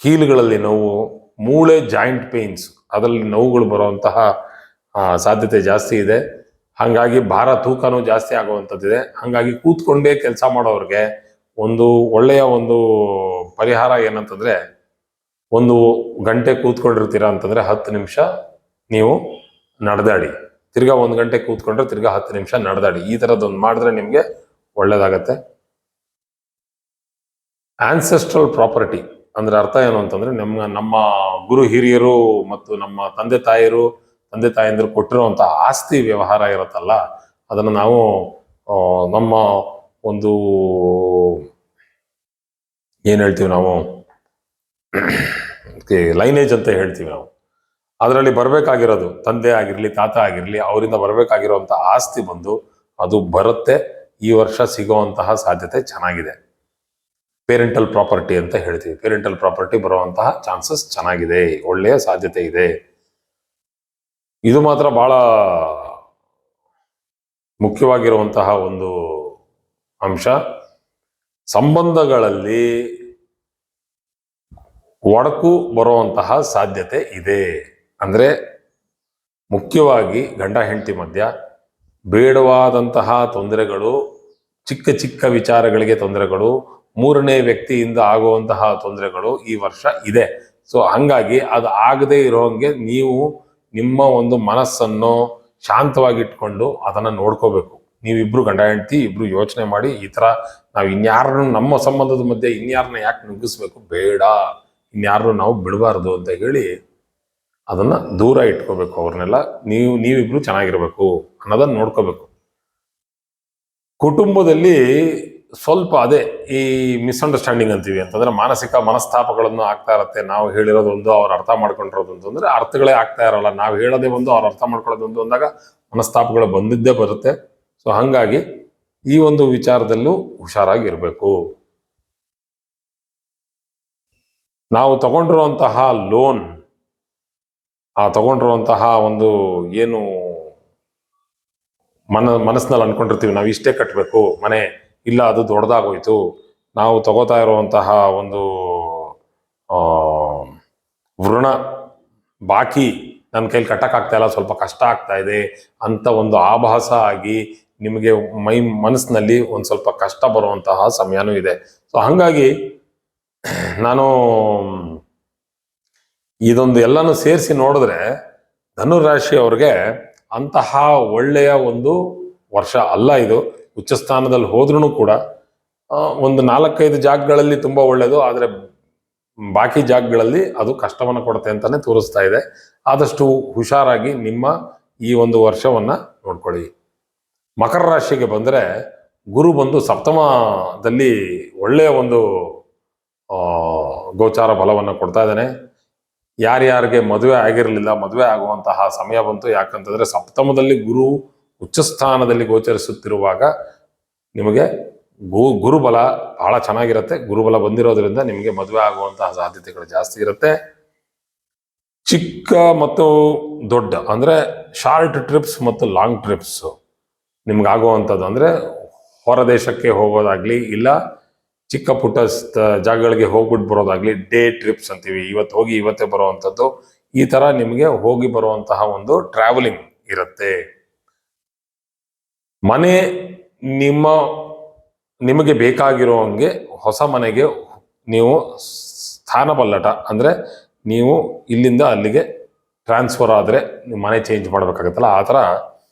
ಕೀಲುಗಳಲ್ಲಿ ನೋವು, ಮೂಳೆ ಜಾಯಿಂಟ್ ಪೇನ್ಸ್ ಅದರಲ್ಲಿ ನೋವುಗಳು ಬರುವಂತಹ ಸಾಧ್ಯತೆ ಜಾಸ್ತಿ ಇದೆ. ಹಾಗಾಗಿ ಭಾರ ತೂಕನೂ ಜಾಸ್ತಿ ಆಗುವಂಥದ್ದಿದೆ. ಹಾಗಾಗಿ ಕೂತ್ಕೊಂಡೇ ಕೆಲಸ ಮಾಡೋರಿಗೆ ಒಂದು ಒಳ್ಳೆಯ ಒಂದು ಪರಿಹಾರ ಏನಂತಂದ್ರೆ, 1 ಗಂಟೆ ಕೂತ್ಕೊಂಡಿರ್ತೀರಾ ಅಂತಂದ್ರೆ 10 ನಿಮಿಷ ನೀವು ನಡೆದಾಡಿ, ತಿರ್ಗಾ 1 ಗಂಟೆ ಕೂತ್ಕೊಂಡ್ರೆ ತಿರ್ಗಾ 10 ನಿಮಿಷ ನಡೆದಾಡಿ. ಈ ಥರದ್ದೊಂದು ಮಾಡಿದ್ರೆ ನಿಮಗೆ ಒಳ್ಳೇದಾಗತ್ತೆ. ಆನ್ಸೆಸ್ಟ್ರಲ್ ಪ್ರಾಪರ್ಟಿ ಅಂದ್ರೆ ಅರ್ಥ ಏನು ಅಂತಂದ್ರೆ, ನಮ್ಮ ಗುರು ಹಿರಿಯರು ಮತ್ತು ನಮ್ಮ ತಂದೆ ತಾಯಂದಿರು ಕೊಟ್ಟಿರುವಂತ ಆಸ್ತಿ ವ್ಯವಹಾರ ಇರುತ್ತಲ್ಲ, ಅದನ್ನು ನಾವು ನಮ್ಮ ಒಂದು ಏನ್ ಹೇಳ್ತೀವಿ ನಾವು ಲೈನೇಜ್ ಅಂತ ಹೇಳ್ತೀವಿ ನಾವು, ಅದರಲ್ಲಿ ಬರಬೇಕಾಗಿರೋದು ತಂದೆ ಆಗಿರ್ಲಿ ತಾತ ಆಗಿರ್ಲಿ ಅವರಿಂದ ಬರಬೇಕಾಗಿರುವಂತ ಆಸ್ತಿ ಬಂದು ಅದು ಬರುತ್ತೆ. ಈ ವರ್ಷ ಸಿಗುವಂತಹ ಸಾಧ್ಯತೆ ಚೆನ್ನಾಗಿದೆ. ಪೇರೆಂಟಲ್ ಪ್ರಾಪರ್ಟಿ ಅಂತ ಹೇಳ್ತೀವಿ. ಪೇರೆಂಟಲ್ ಪ್ರಾಪರ್ಟಿ ಬರುವಂತಹ ಚಾನ್ಸಸ್ ಚೆನ್ನಾಗಿದೆ, ಒಳ್ಳೆಯ ಸಾಧ್ಯತೆ ಇದೆ. ಇದು ಮಾತ್ರ ಬಹಳ ಮುಖ್ಯವಾಗಿರುವಂತಹ ಒಂದು ಅಂಶ. ಸಂಬಂಧಗಳಲ್ಲಿ ಒಡಕು ಬರುವಂತಹ ಸಾಧ್ಯತೆ ಇದೆ. ಅಂದ್ರೆ ಮುಖ್ಯವಾಗಿ ಗಂಡ ಹೆಂಡತಿ ಮಧ್ಯ ಬೇಡವಾದಂತಹ ತೊಂದರೆಗಳು, ಚಿಕ್ಕ ವಿಚಾರಗಳಿಗೆ ತೊಂದರೆಗಳು, 3ನೇ ವ್ಯಕ್ತಿಯಿಂದ ಆಗುವಂತಹ ತೊಂದರೆಗಳು ಈ ವರ್ಷ ಇದೆ. ಸೊ ಹಂಗಾಗಿ ಅದು ಆಗದೆ ಇರೋಂಗೆ ನೀವು ನಿಮ್ಮ ಒಂದು ಮನಸ್ಸನ್ನು ಶಾಂತವಾಗಿಟ್ಕೊಂಡು ಅದನ್ನ ನೋಡ್ಕೋಬೇಕು. ನೀವಿಬ್ರು ಗಂಡ ಹೆಂಡತಿ ಇಬ್ರು ಯೋಚನೆ ಮಾಡಿ, ಈ ತರ ನಾವು ಇನ್ಯಾರನ್ನು ನಮ್ಮ ಸಂಬಂಧದ ಮಧ್ಯೆ ಇನ್ಯಾರನ್ನ ಯಾಕೆ ನುಗ್ಗಿಸ್ಬೇಕು, ಬೇಡ, ಇನ್ಯಾರನ್ನು ನಾವು ಬಿಡಬಾರ್ದು ಅಂತ ಹೇಳಿ ಅದನ್ನ ದೂರ ಇಟ್ಕೋಬೇಕು. ಅವ್ರನ್ನೆಲ್ಲ ನೀವಿಬ್ರು ಚೆನ್ನಾಗಿರ್ಬೇಕು ಅನ್ನೋದನ್ನ ನೋಡ್ಕೋಬೇಕು. ಕುಟುಂಬದಲ್ಲಿ ಸ್ವಲ್ಪ ಅದೇ ಈ ಮಿಸ್ಅಂಡರ್ಸ್ಟ್ಯಾಂಡಿಂಗ್ ಅಂತೀವಿ ಅಂತಂದ್ರೆ ಮಾನಸಿಕ ಮನಸ್ತಾಪಗಳನ್ನು ಆಗ್ತಾ ಇರತ್ತೆ. ನಾವು ಹೇಳಿರೋದೊಂದು ಅವ್ರು ಅರ್ಥ ಮಾಡ್ಕೊಂಡಿರೋದೊಂದು, ಅಂದ್ರೆ ಅರ್ಥಗಳೇ ಆಗ್ತಾ ಇರಲ್ಲ. ನಾವು ಹೇಳೋದೇ ಒಂದು ಅವ್ರು ಅರ್ಥ ಮಾಡ್ಕೊಳ್ಳೋದೊಂದು ಅಂದಾಗ ಮನಸ್ತಾಪಗಳು ಬಂದಿದ್ದೇ ಬರುತ್ತೆ. ಸೊ ಹಂಗಾಗಿ ಈ ಒಂದು ವಿಚಾರದಲ್ಲೂ ಹುಷಾರಾಗಿರ್ಬೇಕು. ನಾವು ತಗೊಂಡಿರುವಂತಹ ಲೋನ್, ತಗೊಂಡಿರುವಂತಹ ಒಂದು ಏನು ಮನಸ್ಸಿನಲ್ಲಿ ಅನ್ಕೊಂಡಿರ್ತೀವಿ ನಾವು ಇಷ್ಟೇ ಕಟ್ಟಬೇಕು ಮನೆ, ಇಲ್ಲ ಅದು ದೊಡ್ಡದಾಗೋಯ್ತು, ನಾವು ತಗೋತಾ ಇರುವಂತಹ ಒಂದು ಋಣ ಬಾಕಿ ನನ್ನ ಕೈಲಿ ಕಟ್ಟಕ್ಕಾಗ್ತಾ ಇಲ್ಲ, ಸ್ವಲ್ಪ ಕಷ್ಟ ಆಗ್ತಾ ಇದೆ ಅಂತ ಒಂದು ಆಭಾಸ ಆಗಿ ನಿಮಗೆ ಮನಸ್ಸಿನಲ್ಲಿ ಒಂದು ಸ್ವಲ್ಪ ಕಷ್ಟ ಬರುವಂತಹ ಸಮಯನೂ ಇದೆ. ಸೊ ಹಾಗಾಗಿ ನಾನು ಇದೊಂದು ಎಲ್ಲನೂ ಸೇರಿಸಿ ನೋಡಿದ್ರೆ ಧನುರಾಶಿ ಅವ್ರಿಗೆ ಅಂತಹ ಒಳ್ಳೆಯ ಒಂದು ವರ್ಷ ಅಲ್ಲ ಇದು. ಉಚ್ಚ ಸ್ಥಾನದಲ್ಲಿ ಹೋದ್ರೂ ಕೂಡ ಒಂದು 4-5 ಜಾಗಗಳಲ್ಲಿ ತುಂಬಾ ಒಳ್ಳೇದು, ಆದರೆ ಬಾಕಿ ಜಾಗಗಳಲ್ಲಿ ಅದು ಕಷ್ಟವನ್ನು ಕೊಡುತ್ತೆ ಅಂತಾನೆ ತೋರಿಸ್ತಾ ಇದೆ. ಆದಷ್ಟು ಹುಷಾರಾಗಿ ನಿಮ್ಮ ಈ ಒಂದು ವರ್ಷವನ್ನ ನೋಡ್ಕೊಳ್ಳಿ. ಮಕರ ರಾಶಿಗೆ ಬಂದರೆ ಗುರು ಬಂದು ಸಪ್ತಮದಲ್ಲಿ ಒಳ್ಳೆಯ ಒಂದು ಗೋಚಾರ ಬಲವನ್ನು ಕೊಡ್ತಾ ಇದ್ದಾನೆ. ಯಾರ್ಯಾರಿಗೆ ಮದುವೆ ಆಗಿರಲಿಲ್ಲ, ಮದುವೆ ಆಗುವಂತಹ ಸಮಯ ಬಂತು. ಯಾಕಂತಂದ್ರೆ ಸಪ್ತಮದಲ್ಲಿ ಗುರು ಉಚ್ಚಸ್ಥಾನದಲ್ಲಿ ಗೋಚರಿಸುತ್ತಿರುವಾಗ ನಿಮಗೆ ಗುರುಬಲ ಬಹಳ ಚೆನ್ನಾಗಿರುತ್ತೆ. ಗುರುಬಲ ಬಂದಿರೋದ್ರಿಂದ ನಿಮಗೆ ಮದುವೆ ಆಗುವಂತಹ ಸಾಧ್ಯತೆಗಳು ಜಾಸ್ತಿ ಇರುತ್ತೆ. ಚಿಕ್ಕ ಮತ್ತು ದೊಡ್ಡ ಅಂದ್ರೆ ಶಾರ್ಟ್ ಟ್ರಿಪ್ಸ್ ಮತ್ತು ಲಾಂಗ್ ಟ್ರಿಪ್ಸ್ ನಿಮ್ಗಾಗುವಂಥದ್ದು, ಅಂದ್ರೆ ಹೊರ ದೇಶಕ್ಕೆ ಹೋಗೋದಾಗ್ಲಿ, ಇಲ್ಲ ಚಿಕ್ಕ ಪುಟ್ಟ ಜಾಗಗಳಿಗೆ ಹೋಗ್ಬಿಟ್ಟು ಬರೋದಾಗ್ಲಿ, ಡೇ ಟ್ರಿಪ್ಸ್ ಅಂತೀವಿ, ಇವತ್ತು ಹೋಗಿ ಇವತ್ತೇ ಬರುವಂಥದ್ದು. ಈ ತರ ನಿಮಗೆ ಹೋಗಿ ಬರುವಂತಹ ಒಂದು ಟ್ರಾವೆಲಿಂಗ್ ಇರುತ್ತೆ. ಮನೆ ನಿಮಗೆ ಬೇಕಾಗಿರೋ ಹಂಗೆ ಹೊಸ ಮನೆಗೆ ನೀವು ಸ್ಥಾನಪಲ್ಲಟ, ಅಂದ್ರೆ ನೀವು ಇಲ್ಲಿಂದ ಅಲ್ಲಿಗೆ ಟ್ರಾನ್ಸ್ಫರ್ ಆದರೆ ಮನೆ ಚೇಂಜ್ ಮಾಡ್ಬೇಕಾಗತ್ತಲ್ಲ, ಆ ಥರ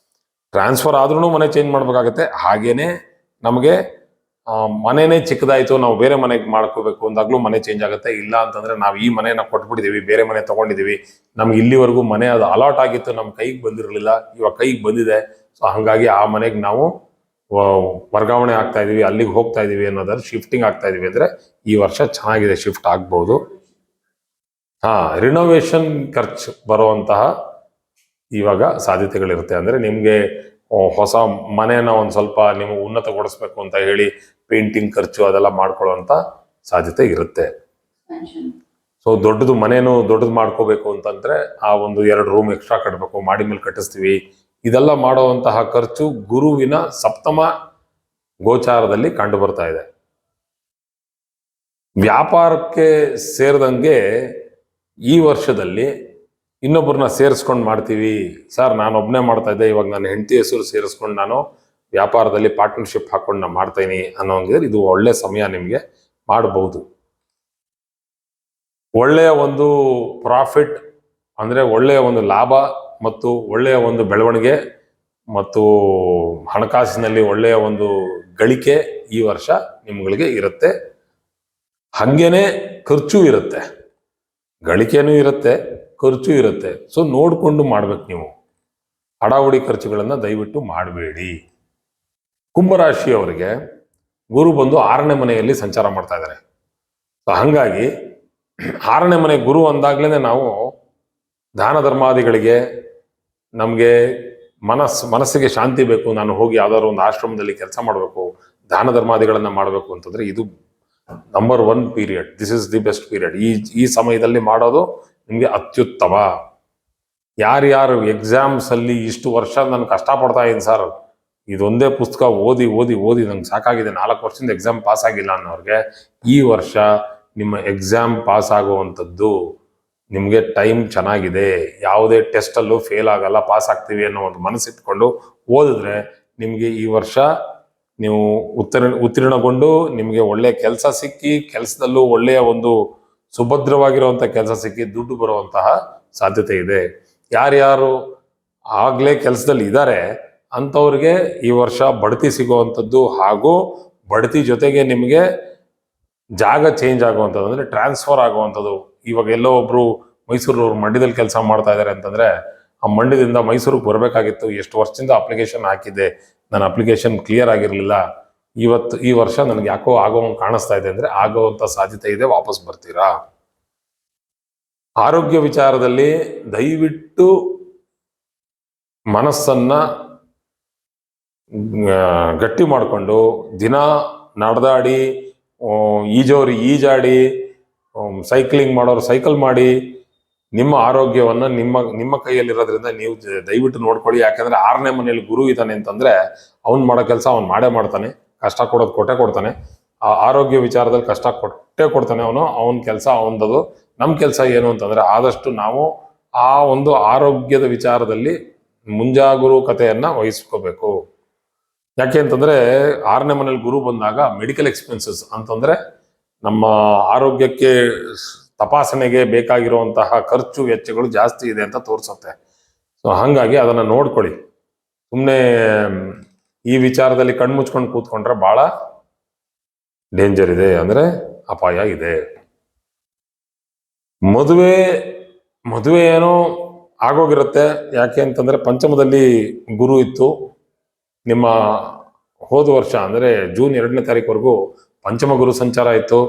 ಟ್ರಾನ್ಸ್ಫರ್ ಆದ್ರೂ ಮನೆ ಚೇಂಜ್ ಮಾಡ್ಬೇಕಾಗತ್ತೆ. ಹಾಗೇನೆ ನಮಗೆ ಮನೆನೇ ಚಿಕ್ಕದಾಯ್ತು, ನಾವು ಬೇರೆ ಮನೆಗೆ ಮಾಡ್ಕೋಬೇಕು ಅಂದಾಗ್ಲೂ ಮನೆ ಚೇಂಜ್ ಆಗುತ್ತೆ. ಇಲ್ಲ ಅಂತಂದ್ರೆ ನಾವು ಈ ಮನೆನ ಕೊಟ್ಬಿಟ್ಟಿದೀವಿ, ಬೇರೆ ಮನೆ ತಗೊಂಡಿದೀವಿ, ನಮ್ಗೆ ಇಲ್ಲಿವರೆಗೂ ಮನೆ ಅದು ಅಲಾಟ್ ಆಗಿತ್ತು, ನಮ್ಮ ಕೈಗೆ ಬಂದಿರಲಿಲ್ಲ, ಇವಾಗ ಕೈಗೆ ಬಂದಿದೆ, ಸೊ ಹಾಗಾಗಿ ಆ ಮನೆಗೆ ನಾವು ವರ್ಗಾವಣೆ ಆಗ್ತಾ ಇದೀವಿ, ಅಲ್ಲಿಗೆ ಹೋಗ್ತಾ ಇದೀವಿ ಅನ್ನೋದಾದ್ರೆ ಶಿಫ್ಟಿಂಗ್ ಆಗ್ತಾ ಇದೀವಿ ಅಂದ್ರೆ ಈ ವರ್ಷ ಚೆನ್ನಾಗಿದೆ, ಶಿಫ್ಟ್ ಆಗ್ಬಹುದು. ರಿನೋವೇಷನ್ ಖರ್ಚು ಬರುವಂತಹ ಇವಾಗ ಸಾಧ್ಯತೆಗಳಿರುತ್ತೆ. ಅಂದ್ರೆ ನಿಮ್ಗೆ ಹೊಸ ಮನೆಯನ್ನ ಒಂದ್ ಸ್ವಲ್ಪ ನೀವು ಉನ್ನತಗೊಳಿಸ್ಬೇಕು ಅಂತ ಹೇಳಿ ಪೇಂಟಿಂಗ್ ಖರ್ಚು ಅದೆಲ್ಲ ಮಾಡ್ಕೊಳ್ಳುವಂತ ಸಾಧ್ಯತೆ ಇರುತ್ತೆ. ಸೊ ಮನೇನು ದೊಡ್ಡದು ಮಾಡ್ಕೋಬೇಕು ಅಂತಂದ್ರೆ ಆ ಒಂದು 2 ರೂಮ್ ಎಕ್ಸ್ಟ್ರಾ ಕಟ್ಟಬೇಕು, ಮಾಡಿ ಮೇಲೆ ಕಟ್ಟಿಸ್ತೀವಿ, ಇದೆಲ್ಲ ಮಾಡುವಂತಹ ಖರ್ಚು ಗುರುವಿನ ಸಪ್ತಮ ಗೋಚಾರದಲ್ಲಿ ಕಂಡು ಬರ್ತಾ ಇದೆ. ವ್ಯಾಪಾರಕ್ಕೆ ಸೇರಿದಂಗೆ ಈ ವರ್ಷದಲ್ಲಿ ಇನ್ನೊಬ್ಬರನ್ನ ಸೇರಿಸ್ಕೊಂಡು ಮಾಡ್ತೀವಿ ಸರ್, ನಾನು ಒಬ್ಬನೇ ಮಾಡ್ತಾ ಇದ್ದೆ, ಇವಾಗ ನನ್ನ ಹೆಂಡತಿ ಹೆಸರು ಸೇರಿಸ್ಕೊಂಡು ನಾನು ವ್ಯಾಪಾರದಲ್ಲಿ ಪಾರ್ಟ್ನರ್ಶಿಪ್ ಹಾಕೊಂಡು ನಾನು ಮಾಡ್ತೀನಿ ಅನ್ನೋಂಗಿದ್ರೆ ಇದು ಒಳ್ಳೆ ಸಮಯ, ನಿಮಗೆ ಮಾಡಬಹುದು. ಒಳ್ಳೆಯ ಒಂದು ಪ್ರಾಫಿಟ್ ಅಂದ್ರೆ ಒಳ್ಳೆಯ ಒಂದು ಲಾಭ ಮತ್ತು ಒಳ್ಳೆಯ ಒಂದು ಬೆಳವಣಿಗೆ ಮತ್ತು ಹಣಕಾಸಿನಲ್ಲಿ ಒಳ್ಳೆಯ ಒಂದು ಗಳಿಕೆ ಈ ವರ್ಷ ನಿಮ್ಗಳಿಗೆ ಇರುತ್ತೆ. ಹಂಗೇನೆ ಖರ್ಚು ಇರುತ್ತೆ, ಗಳಿಕೆನೂ ಇರುತ್ತೆ, ಖರ್ಚು ಇರುತ್ತೆ. ಸೊ ನೋಡ್ಕೊಂಡು ಮಾಡ್ಬೇಕು ನೀವು. ಹಡಾವಡಿ ಖರ್ಚುಗಳನ್ನ ದಯವಿಟ್ಟು ಮಾಡಬೇಡಿ. ಕುಂಭರಾಶಿಯವರಿಗೆ ಗುರು ಬಂದು 6ನೇ ಮನೆಯಲ್ಲಿ ಸಂಚಾರ ಮಾಡ್ತಾ ಇದ್ದಾರೆ. ಸೊ ಹಂಗಾಗಿ 6ನೇ ಮನೆ ಗುರು ಅಂದಾಗ್ಲೇನೆ ನಾವು ದಾನ ಧರ್ಮಾದಿಗಳಿಗೆ, ನಮಗೆ ಮನಸ್ಸಿಗೆ ಶಾಂತಿ ಬೇಕು, ನಾನು ಹೋಗಿ ಯಾವ್ದಾದ್ರು ಒಂದು ಆಶ್ರಮದಲ್ಲಿ ಕೆಲಸ ಮಾಡಬೇಕು, ದಾನ ಧರ್ಮಾದಿಗಳನ್ನ ಮಾಡಬೇಕು ಅಂತಂದ್ರೆ ಇದು number 1 period. This is the best period. ಈ ಸಮಯದಲ್ಲಿ ಮಾಡೋದು ನಿಮ್ಗೆ ಅತ್ಯುತ್ತಮ. ಯಾರ್ಯಾರು ಎಕ್ಸಾಮ್ಸ್ ಅಲ್ಲಿ ಇಷ್ಟು ವರ್ಷ ನಾನು ಕಷ್ಟಪಡ್ತಾ ಇದ್ದೀನಿ ಸರ್, ಇದೊಂದೇ ಪುಸ್ತಕ ಓದಿ ಓದಿ ಓದಿ ನಂಗೆ ಸಾಕಾಗಿದೆ, 4 ವರ್ಷದಿಂದ ಎಕ್ಸಾಮ್ ಪಾಸ್ ಆಗಿಲ್ಲ ಅನ್ನೋರಿಗೆ ಈ ವರ್ಷ ನಿಮ್ಮ ಎಕ್ಸಾಮ್ ಪಾಸ್ ಆಗುವಂಥದ್ದು ನಿಮಗೆ ಟೈಮ್ ಚೆನ್ನಾಗಿದೆ. ಯಾವುದೇ ಟೆಸ್ಟ್ ಅಲ್ಲೂ ಫೇಲ್ ಆಗಲ್ಲ, ಪಾಸ್ ಆಗ್ತೀವಿ ಅನ್ನೋ ಒಂದು ಮನಸ್ಸಿಟ್ಕೊಂಡು ಓದಿದ್ರೆ ನಿಮಗೆ ಈ ವರ್ಷ ನೀವು ಉತ್ತೀರ್ಣಗೊಂಡು ನಿಮಗೆ ಒಳ್ಳೆಯ ಕೆಲಸ ಸಿಕ್ಕಿ, ಕೆಲಸದಲ್ಲೂ ಒಳ್ಳೆಯ ಒಂದು ಸುಭದ್ರವಾಗಿರುವಂತಹ ಕೆಲಸ ಸಿಕ್ಕಿ ದುಡ್ಡು ಬರುವಂತಹ ಸಾಧ್ಯತೆ ಇದೆ. ಯಾರ್ಯಾರು ಆಗ್ಲೇ ಕೆಲಸದಲ್ಲಿ ಇದ್ದಾರೆ ಅಂಥವ್ರಿಗೆ ಈ ವರ್ಷ ಬಡ್ತಿ ಸಿಗುವಂಥದ್ದು, ಹಾಗೂ ಬಡ್ತಿ ಜೊತೆಗೆ ನಿಮಗೆ ಜಾಗ ಚೇಂಜ್ ಆಗುವಂಥದ್ದು, ಅಂದ್ರೆ ಟ್ರಾನ್ಸ್ಫರ್ ಆಗುವಂಥದ್ದು. ಇವಾಗ ಎಲ್ಲೋ ಒಬ್ರು ಮೈಸೂರವ್ರು ಮಂಡ್ಯದಲ್ಲಿ ಕೆಲಸ ಮಾಡ್ತಾ ಇದ್ದಾರೆ ಅಂತಂದ್ರೆ ಆ ಮಂಡ್ಯದಿಂದ ಮೈಸೂರಿಗೆ ಬರಬೇಕಾಗಿತ್ತು, ಎಷ್ಟು ವರ್ಷದಿಂದ ಅಪ್ಲಿಕೇಶನ್ ಹಾಕಿದ್ದೆ, ನನ್ನ ಅಪ್ಲಿಕೇಶನ್ ಕ್ಲಿಯರ್ ಆಗಿರಲಿಲ್ಲ, ಈ ವರ್ಷ ನನಗೆ ಯಾಕೋ ಆಗೋವಂಗೆ ಕಾಣಿಸ್ತಾ ಇದೆ ಅಂದ್ರೆ ಆಗುವಂತ ಸಾಧ್ಯತೆ ಇದೆ, ವಾಪಸ್ ಬರ್ತೀರಾ. ಆರೋಗ್ಯ ವಿಚಾರದಲ್ಲಿ ದಯವಿಟ್ಟು ಮನಸ್ಸನ್ನ ಗಟ್ಟಿ ಮಾಡಿಕೊಂಡು ದಿನ ನಡೆದಾಡಿ, ಈಜೋರು ಈಜಾಡಿ, ಸೈಕ್ಲಿಂಗ್ ಮಾಡೋರು ಸೈಕಲ್ ಮಾಡಿ, ನಿಮ್ಮ ಆರೋಗ್ಯವನ್ನ ನಿಮ್ಮ ಕೈಯಲ್ಲಿರೋದ್ರಿಂದ ನೀವು ದಯವಿಟ್ಟು ನೋಡ್ಕೊಳ್ಳಿ. ಯಾಕಂದ್ರೆ 6ನೇ ಮನೆಯಲ್ಲಿ ಗುರು ಇದ್ದಾನೆ ಅಂತಂದ್ರೆ ಅವ್ನ್ ಮಾಡೋ ಕೆಲಸ ಅವ್ನು ಮಾಡೇ ಮಾಡ್ತಾನೆ. ಕಷ್ಟ ಕೊಡೋದು ಕೊಟ್ಟೆ ಕೊಡ್ತಾನೆ. ಆ ಆರೋಗ್ಯ ವಿಚಾರದಲ್ಲಿ ಕಷ್ಟ ಕೊಟ್ಟೆ ಕೊಡ್ತಾನೆ. ಅವನ ಕೆಲಸ ಅವನದು. ನಮ್ಮ ಕೆಲಸ ಏನು ಅಂತಂದ್ರೆ ಆದಷ್ಟು ನಾವು ಆ ಒಂದು ಆರೋಗ್ಯದ ವಿಚಾರದಲ್ಲಿ ಮುಂಜಾಗರೂಕತೆಯನ್ನ ವಹಿಸ್ಕೋಬೇಕು. ಯಾಕೆ ಅಂತಂದ್ರೆ 6ನೇ ಮನೇಲಿ ಗುರು ಬಂದಾಗ ಮೆಡಿಕಲ್ ಎಕ್ಸ್ಪೆನ್ಸಸ್ ಅಂತಂದ್ರೆ ನಮ್ಮ ಆರೋಗ್ಯಕ್ಕೆ ತಪಾಸಣೆಗೆ ಬೇಕಾಗಿರುವಂತಹ ಖರ್ಚು ವೆಚ್ಚಗಳು ಜಾಸ್ತಿ ಇದೆ ಅಂತ ತೋರಿಸುತ್ತೆ. ಸೊ ಹಾಗಾಗಿ ಅದನ್ನ ನೋಡ್ಕೊಳ್ಳಿ. ಸುಮ್ಮನೆ ಈ ವಿಚಾರದಲ್ಲಿ ಕಣ್ಮುಚ್ಕೊಂಡು ಕೂತ್ಕೊಂಡ್ರೆ ಬಹಳ ಡೇಂಜರ್ ಇದೆ, ಅಂದ್ರೆ ಅಪಾಯ ಇದೆ. ಮದುವೆ ಏನೋ ಆಗೋಗಿರುತ್ತೆ. ಯಾಕೆ ಅಂತಂದ್ರೆ ಪಂಚಮದಲ್ಲಿ ಗುರು ಇತ್ತು. ನಿಮ್ಮ ಹೋದ ವರ್ಷ ಅಂದ್ರೆ ಜೂನ್ 2ನೇ ತಾರೀಕುವರೆಗೂ ಪಂಚಮ ಗುರು ಸಂಚಾರ ಇತ್ತು.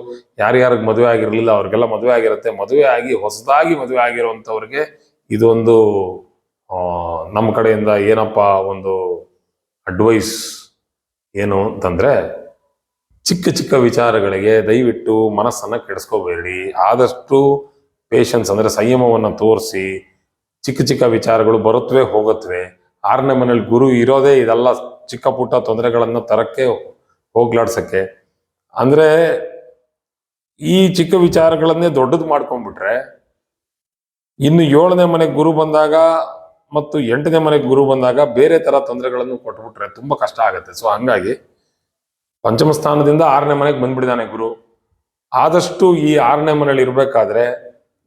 ಯಾರ್ಯಾರಿಗೆ ಮದುವೆ ಆಗಿರ್ಲಿಲ್ಲ ಅವ್ರಿಗೆಲ್ಲ ಮದುವೆ ಆಗಿರುತ್ತೆ. ಮದುವೆ ಆಗಿ ಹೊಸದಾಗಿ ಮದುವೆ ಆಗಿರುವಂತವ್ರಿಗೆ ಇದೊಂದು ನಮ್ಮ ಕಡೆಯಿಂದ ಏನಪ್ಪ ಒಂದು ಅಡ್ವೈಸ್ ಏನು ಅಂತಂದ್ರೆ, ಚಿಕ್ಕ ಚಿಕ್ಕ ವಿಚಾರಗಳಿಗೆ ದಯವಿಟ್ಟು ಮನಸ್ಸನ್ನ ಕೆಡಿಸ್ಕೋಬೇಡಿ. ಆದಷ್ಟು ಪೇಷನ್ಸ್ ಅಂದ್ರೆ ಸಂಯಮವನ್ನ ತೋರಿಸಿ. ಚಿಕ್ಕ ಚಿಕ್ಕ ವಿಚಾರಗಳು ಬರುತ್ತವೆ ಹೋಗುತ್ತವೆ. 6ನೇ ಮನೇಲಿ ಗುರು ಇರೋದೇ ಇದೆಲ್ಲ ಚಿಕ್ಕ ಪುಟ್ಟ ತೊಂದರೆಗಳನ್ನ ತರಕ್ಕೆ ಹೋಗ್ಲಾಡ್ಸಕ್ಕೆ. ಅಂದ್ರೆ ಈ ಚಿಕ್ಕ ವಿಚಾರಗಳನ್ನೇ ದೊಡ್ಡದು ಮಾಡ್ಕೊಂಡ್ಬಿಟ್ರೆ ಇನ್ನು 7ನೇ ಮನೆಗೆ ಗುರು ಬಂದಾಗ ಮತ್ತು 8ನೇ ಮನೆಗೆ ಗುರು ಬಂದಾಗ ಬೇರೆ ತರ ತೊಂದರೆಗಳನ್ನು ಕೊಟ್ಬಿಟ್ರೆ ತುಂಬಾ ಕಷ್ಟ ಆಗುತ್ತೆ. ಸೊ ಹಂಗಾಗಿ ಪಂಚಮ ಸ್ಥಾನದಿಂದ 6ನೇ ಮನೆಗೆ ಬಂದ್ಬಿಟ್ಟಿದ್ದಾನೆ ಗುರು. ಆದಷ್ಟು ಈ 6ನೇ ಮನೇಲಿ ಇರ್ಬೇಕಾದ್ರೆ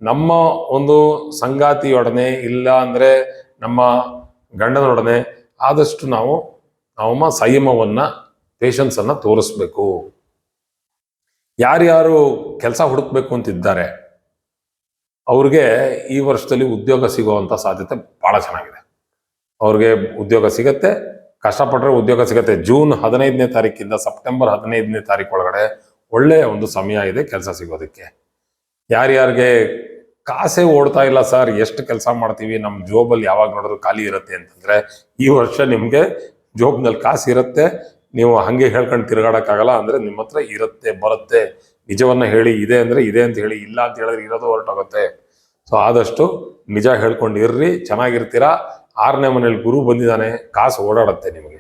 ನಮ್ಮ ಒಂದು ಸಂಗಾತಿಯೊಡನೆ ಇಲ್ಲ ಅಂದ್ರೆ ನಮ್ಮ ಗಂಡನೊಡನೆ ಆದಷ್ಟು ನಾವು ಸಂಯಮವನ್ನ ಪೇಷನ್ಸ್ ಅನ್ನ ತೋರಿಸ್ಬೇಕು. ಯಾರ್ಯಾರು ಕೆಲಸ ಹುಡುಕ್ಬೇಕು ಅಂತಿದ್ದಾರೆ ಅವ್ರಿಗೆ ಈ ವರ್ಷದಲ್ಲಿ ಉದ್ಯೋಗ ಸಿಗುವಂತ ಸಾಧ್ಯತೆ ಬಹಳ ಚೆನ್ನಾಗಿದೆ. ಅವ್ರಿಗೆ ಉದ್ಯೋಗ ಸಿಗತ್ತೆ. ಕಷ್ಟಪಟ್ಟರೆ ಉದ್ಯೋಗ ಸಿಗತ್ತೆ. ಜೂನ್ 15ನೇ ತಾರೀಕಿಂದ ಸೆಪ್ಟೆಂಬರ್ 15ನೇ ತಾರೀಕು ಒಳಗಡೆ ಒಳ್ಳೆಯ ಒಂದು ಸಮಯ ಇದೆ ಕೆಲಸ ಸಿಗೋದಕ್ಕೆ. ಯಾರ್ಯಾರಿಗೆ ಕಾಸೇ ಓಡ್ತಾ ಇಲ್ಲ ಸರ್, ಎಷ್ಟು ಕೆಲಸ ಮಾಡ್ತೀವಿ, ನಮ್ಮ ಜೋಬಲ್ಲಿ ಯಾವಾಗ ನೋಡಿದ್ರು ಖಾಲಿ ಇರುತ್ತೆ ಅಂತಂದ್ರೆ ಈ ವರ್ಷ ನಿಮ್ಗೆ ಜೋಬ್ನಲ್ಲಿ ಕಾಸು ಇರುತ್ತೆ. ನೀವು ಹಂಗೆ ಹೇಳ್ಕೊಂಡು ತಿರುಗಾಡಕ್ಕಾಗಲ್ಲ. ಅಂದ್ರೆ ನಿಮ್ಮ ಹತ್ರ ಇರುತ್ತೆ, ಬರುತ್ತೆ. ನಿಜವನ್ನ ಹೇಳಿ, ಇದೆ ಅಂದ್ರೆ ಇದೆ ಅಂತ ಹೇಳಿ, ಇಲ್ಲ ಅಂತ ಹೇಳಿದ್ರೆ ಇರೋದು ಹೊರಟೋಗುತ್ತೆ. ಸೊ ಆದಷ್ಟು ನಿಜ ಹೇಳ್ಕೊಂಡು ಇರ್ರಿ, ಚೆನ್ನಾಗಿರ್ತೀರಾ. 6ನೇ ಮನೇಲಿ ಗುರು ಬಂದಿದ್ದಾನೆ, ಕಾಸು ಓಡಾಡುತ್ತೆ ನಿಮಗೆ.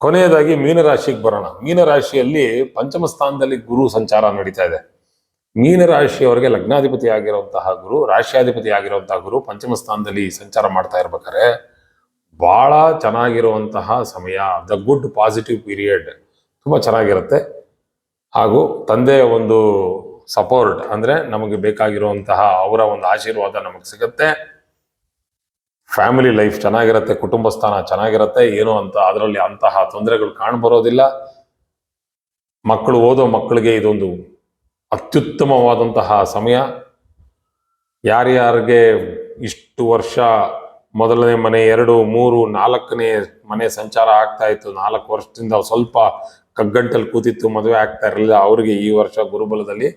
ಕೊನೆಯದಾಗಿ ಮೀನರಾಶಿಗೆ ಬರೋಣ. ಮೀನರಾಶಿಯಲ್ಲಿ ಪಂಚಮ ಸ್ಥಾನದಲ್ಲಿ ಗುರು ಸಂಚಾರ ನಡೀತಾ ಇದೆ. ಮೀನರಾಶಿಯವರಿಗೆ ಲಗ್ನಾಧಿಪತಿ ಆಗಿರುವಂತಹ ಗುರು, ರಾಶಿಯಾಧಿಪತಿ ಆಗಿರುವಂತಹ ಗುರು ಪಂಚಮ ಸ್ಥಾನದಲ್ಲಿ ಸಂಚಾರ ಮಾಡ್ತಾ ಇರ್ಬೇಕಾದ್ರೆ ಬಹಳ ಚೆನ್ನಾಗಿರುವಂತಹ ಸಮಯ. ದ ಗುಡ್ ಪಾಸಿಟಿವ್ ಪೀರಿಯಡ್ ತುಂಬಾ ಚೆನ್ನಾಗಿರುತ್ತೆ. ಹಾಗೂ ತಂದೆಯ ಒಂದು ಸಪೋರ್ಟ್ ಅಂದ್ರೆ ನಮಗೆ ಬೇಕಾಗಿರುವಂತಹ ಅವರ ಒಂದು ಆಶೀರ್ವಾದ ನಮಗೆ ಸಿಗುತ್ತೆ. ಫ್ಯಾಮಿಲಿ ಲೈಫ್ ಚೆನ್ನಾಗಿರುತ್ತೆ, ಕುಟುಂಬ ಸ್ಥಾನ ಚೆನ್ನಾಗಿರುತ್ತೆ. ಏನು ಅಂತ ಅದರಲ್ಲಿ ಅಂತಹ ತೊಂದರೆಗಳು ಕಾಣಬರೋದಿಲ್ಲ. ಮಕ್ಕಳು ಓದೋ ಮಕ್ಕಳಿಗೆ ಇದೊಂದು ಅತ್ಯುತ್ತಮವಾದಂತಹ ಸಮಯ. ಯಾರ್ಯಾರಿಗೆ ಇಷ್ಟು ವರ್ಷ ಮೊದಲನೇ ಮನೆ, 2, 3, 4ನೇ ಮನೆ ಸಂಚಾರ ಆಗ್ತಾ ಇತ್ತು, 4 ವರ್ಷದಿಂದ ಸ್ವಲ್ಪ ಕಗ್ಗಂಟಲ್ಲಿ ಕೂತಿತ್ತು, ಮದುವೆ ಆಗ್ತಾ ಇರಲಿಲ್ಲ, ಅವ್ರಿಗೆ ಈ ವರ್ಷ ಗುರುಬಲದಲ್ಲಿ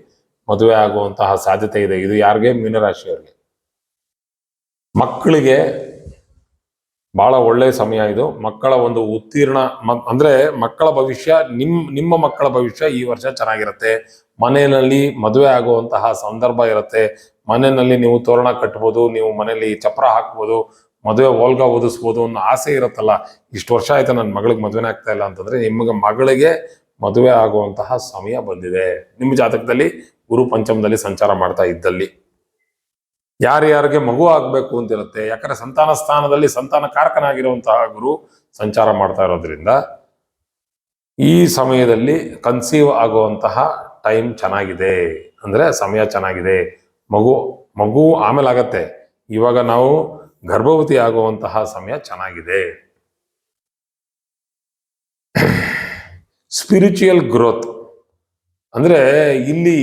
ಮದುವೆ ಆಗುವಂತಹ ಸಾಧ್ಯತೆ ಇದೆ. ಇದು ಯಾರಿಗೆ? ಮೀನರಾಶಿಯವರಿಗೆ. ಮಕ್ಕಳಿಗೆ ಬಹಳ ಒಳ್ಳೆಯ ಸಮಯ ಇದು. ಮಕ್ಕಳ ಒಂದು ಉತ್ತೀರ್ಣ ಅಂದ್ರೆ ಮಕ್ಕಳ ಭವಿಷ್ಯ, ನಿಮ್ಮ ಮಕ್ಕಳ ಭವಿಷ್ಯ ಈ ವರ್ಷ ಚೆನ್ನಾಗಿರುತ್ತೆ. ಮನೆಯಲ್ಲಿ ಮದುವೆ ಆಗುವಂತಹ ಸಂದರ್ಭ ಇರುತ್ತೆ. ಮನೆಯಲ್ಲಿ ನೀವು ತೋರಣ ಕಟ್ಬೋದು, ನೀವು ಮನೆಯಲ್ಲಿ ಚಪ್ರ ಹಾಕ್ಬೋದು, ಮದುವೆ ಓಲ್ಗ ಓದಿಸ್ಬೋದು ಅನ್ನೋ ಆಸೆ ಇರುತ್ತಲ್ಲ. ಇಷ್ಟು ವರ್ಷ ಆಯ್ತು ನನ್ನ ಮಗಳಿಗೆ ಮದುವೆನೇ ಆಗ್ತಾ ಇಲ್ಲ ಅಂತಂದ್ರೆ ನಿಮಗೆ ಮಗಳಿಗೆ ಮದುವೆ ಆಗುವಂತಹ ಸಮಯ ಬಂದಿದೆ. ನಿಮ್ಮ ಜಾತಕದಲ್ಲಿ ಗುರು ಪಂಚಮದಲ್ಲಿ ಸಂಚಾರ ಮಾಡ್ತಾ ಇದ್ದಲ್ಲಿ. ಯಾರ್ಯಾರಿಗೆ ಮಗು ಆಗ್ಬೇಕು ಅಂತಿರುತ್ತೆ, ಯಾಕಂದ್ರೆ ಸಂತಾನ ಸ್ಥಾನದಲ್ಲಿ ಸಂತಾನ ಕಾರಕನಾಗಿರುವಂತಹ ಗುರು ಸಂಚಾರ ಮಾಡ್ತಾ ಇರೋದ್ರಿಂದ ಈ ಸಮಯದಲ್ಲಿ ಕನ್ಸೀವ್ ಆಗುವಂತಹ ಟೈಮ್ ಚೆನ್ನಾಗಿದೆ, ಅಂದ್ರೆ ಸಮಯ ಚೆನ್ನಾಗಿದೆ. ಮಗು ಆಮೇಲೆ ಆಗತ್ತೆ. ಇವಾಗ ನಾವು ಗರ್ಭವತಿ ಆಗುವಂತಹ ಸಮಯ ಚೆನ್ನಾಗಿದೆ. ಸ್ಪಿರಿಚುಯಲ್ ಗ್ರೋತ್ ಅಂದ್ರೆ ಇಲ್ಲಿ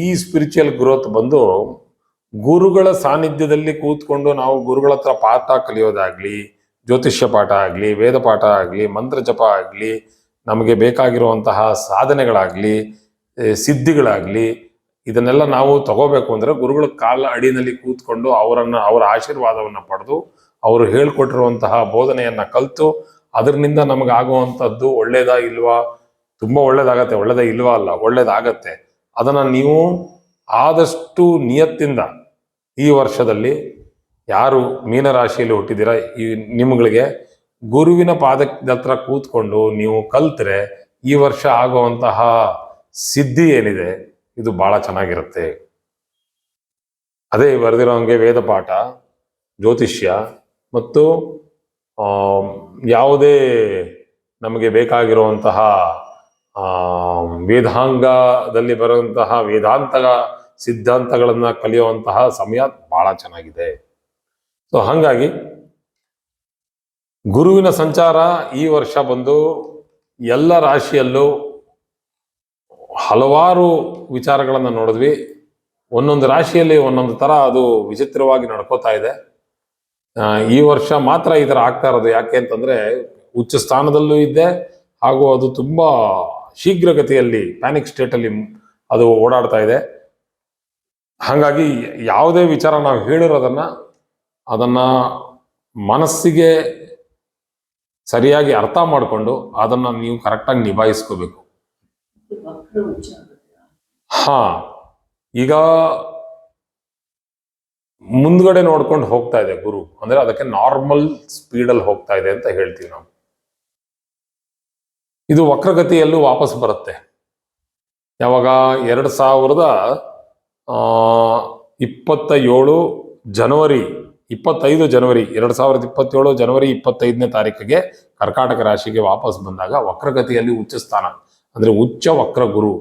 ಈ ಸ್ಪಿರಿಚುಯಲ್ ಗ್ರೋತ್ ಬಂದು ಗುರುಗಳ ಸಾನ್ನಿಧ್ಯದಲ್ಲಿ ಕೂತ್ಕೊಂಡು ನಾವು ಗುರುಗಳ ಹತ್ರ ಪಾಠ ಕಲಿಯೋದಾಗ್ಲಿ, ಜ್ಯೋತಿಷ್ಯ ಪಾಠ ಆಗ್ಲಿ, ವೇದ ಪಾಠ ಆಗ್ಲಿ, ಮಂತ್ರ ಜಪ ಆಗ್ಲಿ, ನಮಗೆ ಬೇಕಾಗಿರುವಂತಹ ಸಾಧನೆಗಳಾಗ್ಲಿ, ಸಿದ್ಧಿಗಳಾಗ್ಲಿ, ಇದನ್ನೆಲ್ಲ ನಾವು ತಗೋಬೇಕು ಅಂದ್ರೆ ಗುರುಗಳ ಕಾಲ ಅಡಿನಲ್ಲಿ ಕೂತ್ಕೊಂಡು ಅವರ ಆಶೀರ್ವಾದವನ್ನ ಪಡೆದು ಅವರು ಹೇಳ್ಕೊಟ್ಟಿರುವಂತಹ ಬೋಧನೆಯನ್ನ ಕಲಿತು ಅದರಿಂದ ನಮಗಾಗುವಂಥದ್ದು ಒಳ್ಳೇದಾ ಇಲ್ವಾ? ತುಂಬಾ ಒಳ್ಳೇದಾಗತ್ತೆ. ಒಳ್ಳೇದೇ ಇಲ್ವಾ ಅಲ್ಲ, ಒಳ್ಳೇದಾಗತ್ತೆ. ಅದನ್ನ ನೀವು ಆದಷ್ಟು ನಿಯತ್ತಿಂದ ಈ ವರ್ಷದಲ್ಲಿ ಯಾರು ಮೀನರಾಶಿಯಲ್ಲಿ ಹುಟ್ಟಿದ್ದೀರಾ ಈ ನಿಮ್ಗಳಿಗೆ ಗುರುವಿನ ಪಾದದ ಹತ್ರ ಕೂತ್ಕೊಂಡು ನೀವು ಕಲ್ತ್ರೆ ಈ ವರ್ಷ ಆಗುವಂತಹ ಸಿದ್ಧಿ ಏನಿದೆ ಇದು ಬಹಳ ಚೆನ್ನಾಗಿರುತ್ತೆ. ಅದೇ ಬರೆದಿರೋ ಹಂಗೆ ವೇದ ಪಾಠ, ಜ್ಯೋತಿಷ್ಯ ಮತ್ತು ಯಾವುದೇ ನಮಗೆ ಬೇಕಾಗಿರುವಂತಹ ವೇದಾಂಗದಲ್ಲಿ ಬರುವಂತಹ ವೇದಾಂತ ಸಿದ್ಧಾಂತಗಳನ್ನ ಕಲಿಯುವಂತಹ ಸಮಯ ಬಹಳ ಚೆನ್ನಾಗಿದೆ. ಸೊ ಹಾಗಾಗಿ ಗುರುವಿನ ಸಂಚಾರ ಈ ವರ್ಷ ಬಂದು ಎಲ್ಲ ರಾಶಿಯಲ್ಲೂ ಹಲವಾರು ವಿಚಾರಗಳನ್ನು ನೋಡಿದ್ವಿ. ಒಂದೊಂದು ರಾಶಿಯಲ್ಲಿ ಒಂದೊಂದು ತರ ಅದು ವಿಚಿತ್ರವಾಗಿ ನಡ್ಕೋತಾ ಇದೆ. ಈ ವರ್ಷ ಮಾತ್ರ ಈ ತರ ಆಗ್ತಾ ಇರೋದು ಯಾಕೆ ಅಂತಂದ್ರೆ ಉಚ್ಚ ಸ್ಥಾನದಲ್ಲೂ ಇದ್ದೆ, ಹಾಗೂ ಅದು ತುಂಬಾ ಶೀಘ್ರಗತಿಯಲ್ಲಿ ಪ್ಯಾನಿಕ್ ಸ್ಟೇಟ್ ಅಲ್ಲಿ ಅದು ಓಡಾಡ್ತಾ ಇದೆ. ಹಾಗಾಗಿ ಯಾವುದೇ ವಿಚಾರ ನಾವು ಹೇಳಿರೋದನ್ನ ಅದನ್ನ ಮನಸ್ಸಿಗೆ ಸರಿಯಾಗಿ ಅರ್ಥ ಮಾಡಿಕೊಂಡು ಅದನ್ನ ನೀವು ಕರೆಕ್ಟಾಗಿ ನಿಭಾಯಿಸ್ಕೋಬೇಕು. ಈಗ ಮುಂದ್ಗಡೆ ನೋಡ್ಕೊಂಡು ಹೋಗ್ತಾ ಇದೆ ಗುರು, ಅಂದ್ರೆ ಅದಕ್ಕೆ ನಾರ್ಮಲ್ ಸ್ಪೀಡಲ್ಲಿ ಹೋಗ್ತಾ ಇದೆ ಅಂತ ಹೇಳ್ತೀವಿ ನಾವು. ಇದು ವಕ್ರಗತಿಯಲ್ಲೂ ವಾಪಸ್ ಬರುತ್ತೆ. ಯಾವಾಗ 2027 ಜನವರಿ 25 ಜನವರಿ 2027 ಜನವರಿ 25ನೇ ತಾರೀಕಿಗೆ ಕರ್ಕಾಟಕ ರಾಶಿಗೆ ವಾಪಸ್ ಬಂದಾಗ ವಕ್ರಗತಿಯಲ್ಲಿ ಉಚ್ಚ ಸ್ಥಾನ ಅಂದ್ರೆ ಉಚ್ಚ ವಕ್ರ ಗುರು.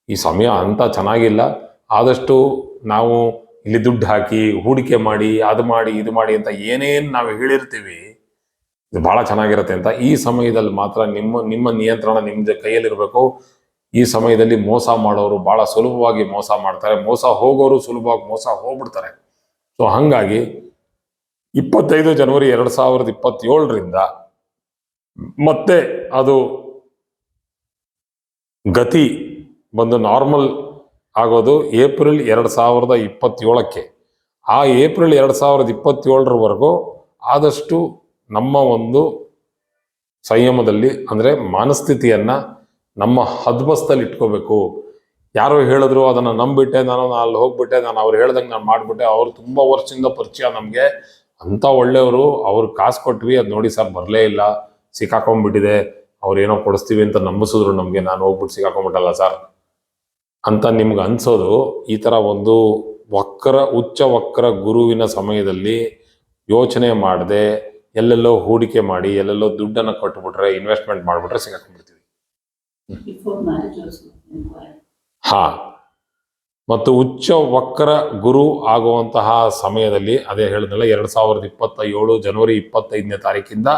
ಈ ಸಮಯ ಅಂತ ಚೆನ್ನಾಗಿಲ್ಲ. ಆದಷ್ಟು ನಾವು ಇಲ್ಲಿ ದುಡ್ಡು ಹಾಕಿ ಹೂಡಿಕೆ ಮಾಡಿ ಅದು ಮಾಡಿ ಇದು ಮಾಡಿ ಅಂತ ಏನೇನು ನಾವು ಹೇಳಿರ್ತೀವಿ ಇದು ಬಹಳ ಚೆನ್ನಾಗಿರುತ್ತೆ ಅಂತ, ಈ ಸಮಯದಲ್ಲಿ ಮಾತ್ರ ನಿಮ್ಮ ನಿಯಂತ್ರಣ ನಿಮ್ಮ ಕೈಯಲ್ಲಿರ್ಬೇಕು. ಈ ಸಮಯದಲ್ಲಿ ಮೋಸ ಮಾಡೋರು ಬಹಳ ಸುಲಭವಾಗಿ ಮೋಸ ಮಾಡ್ತಾರೆ, ಮೋಸ ಹೋಗೋರು ಸುಲಭವಾಗಿ ಮೋಸ ಹೋಗ್ಬಿಡ್ತಾರೆ. ಸೊ ಹಂಗಾಗಿ 25 ಜನವರಿ 2027ರಿಂದ ಮತ್ತೆ ಅದು ಗತಿ ಬಂದು ನಾರ್ಮಲ್ ಆಗೋದು ಏಪ್ರಿಲ್ 2027ಕ್ಕೆ. ಆ ಏಪ್ರಿಲ್ 2027ರವರೆಗೂ ಆದಷ್ಟು ನಮ್ಮ ಒಂದು ಸಂಯಮದಲ್ಲಿ ಅಂದ್ರೆ ಮನಸ್ಥಿತಿಯನ್ನ ನಮ್ಮ ಹದ್ಬಸ್ತಲ್ಲಿ ಇಟ್ಕೋಬೇಕು. ಯಾರೋ ಹೇಳಿದ್ರು ಅದನ್ನ ನಂಬಿಟ್ಟೆ, ನಾನು ಅಲ್ಲಿ ಹೋಗ್ಬಿಟ್ಟೆ, ನಾನು ಅವ್ರು ಹೇಳ್ದಂಗೆ ನಾನು ಮಾಡ್ಬಿಟ್ಟೆ. ಅವ್ರು ತುಂಬಾ ವರ್ಷದಿಂದ ಪರಿಚಯ ನಮ್ಗೆ, ಅಂತ ಒಳ್ಳೆಯವರು, ಅವ್ರು ಕಾಸು ಕೊಟ್ವಿ, ಅದ್ ನೋಡಿ ಸರ್ ಬರಲೇ ಇಲ್ಲ, ಸಿಕ್ಕಾಕೊಂಡ್ಬಿಟ್ಟಿದೆ, ಅವ್ರು ಏನೋ ಕೊಡಿಸ್ತೀವಿ ಅಂತ ನಂಬಿಸಿದ್ರು ನಮ್ಗೆ, ನಾನು ಹೋಗ್ಬಿಟ್ಟು ಸಿಕ್ಕಾಕೊಂಡ್ಬಿಟ್ಟಲ್ಲ ಸರ್ ಅಂತ ನಿಮ್ಗೆ ಅನ್ಸೋದು. ಈ ತರ ಒಂದು ಉಚ್ಚ ವಕ್ರ ಗುರುವಿನ ಸಮಯದಲ್ಲಿ ಯೋಚನೆ ಮಾಡದೆ ಎಲ್ಲೆಲ್ಲೋ ಹೂಡಿಕೆ ಮಾಡಿ ಎಲ್ಲೆಲ್ಲೋ ದುಡ್ಡನ್ನ ಕೊಟ್ಬಿಟ್ರೆ, ಇನ್ವೆಸ್ಟ್ಮೆಂಟ್ ಮಾಡ್ಬಿಟ್ರೆ ಸಿಕ್ಕಾಕೊಂಡ್ಬಿಡ್ತೀವಿ. ಮತ್ತು ಉಚ್ಚ ವಕ್ರ ಗುರು ಆಗುವಂತಹ ಸಮಯದಲ್ಲಿ ಅದೇ ಹೇಳಿದ್ನಲ್ಲ 2027 ಜನವರಿ 25ನೇ ತಾರೀಕಿಂದ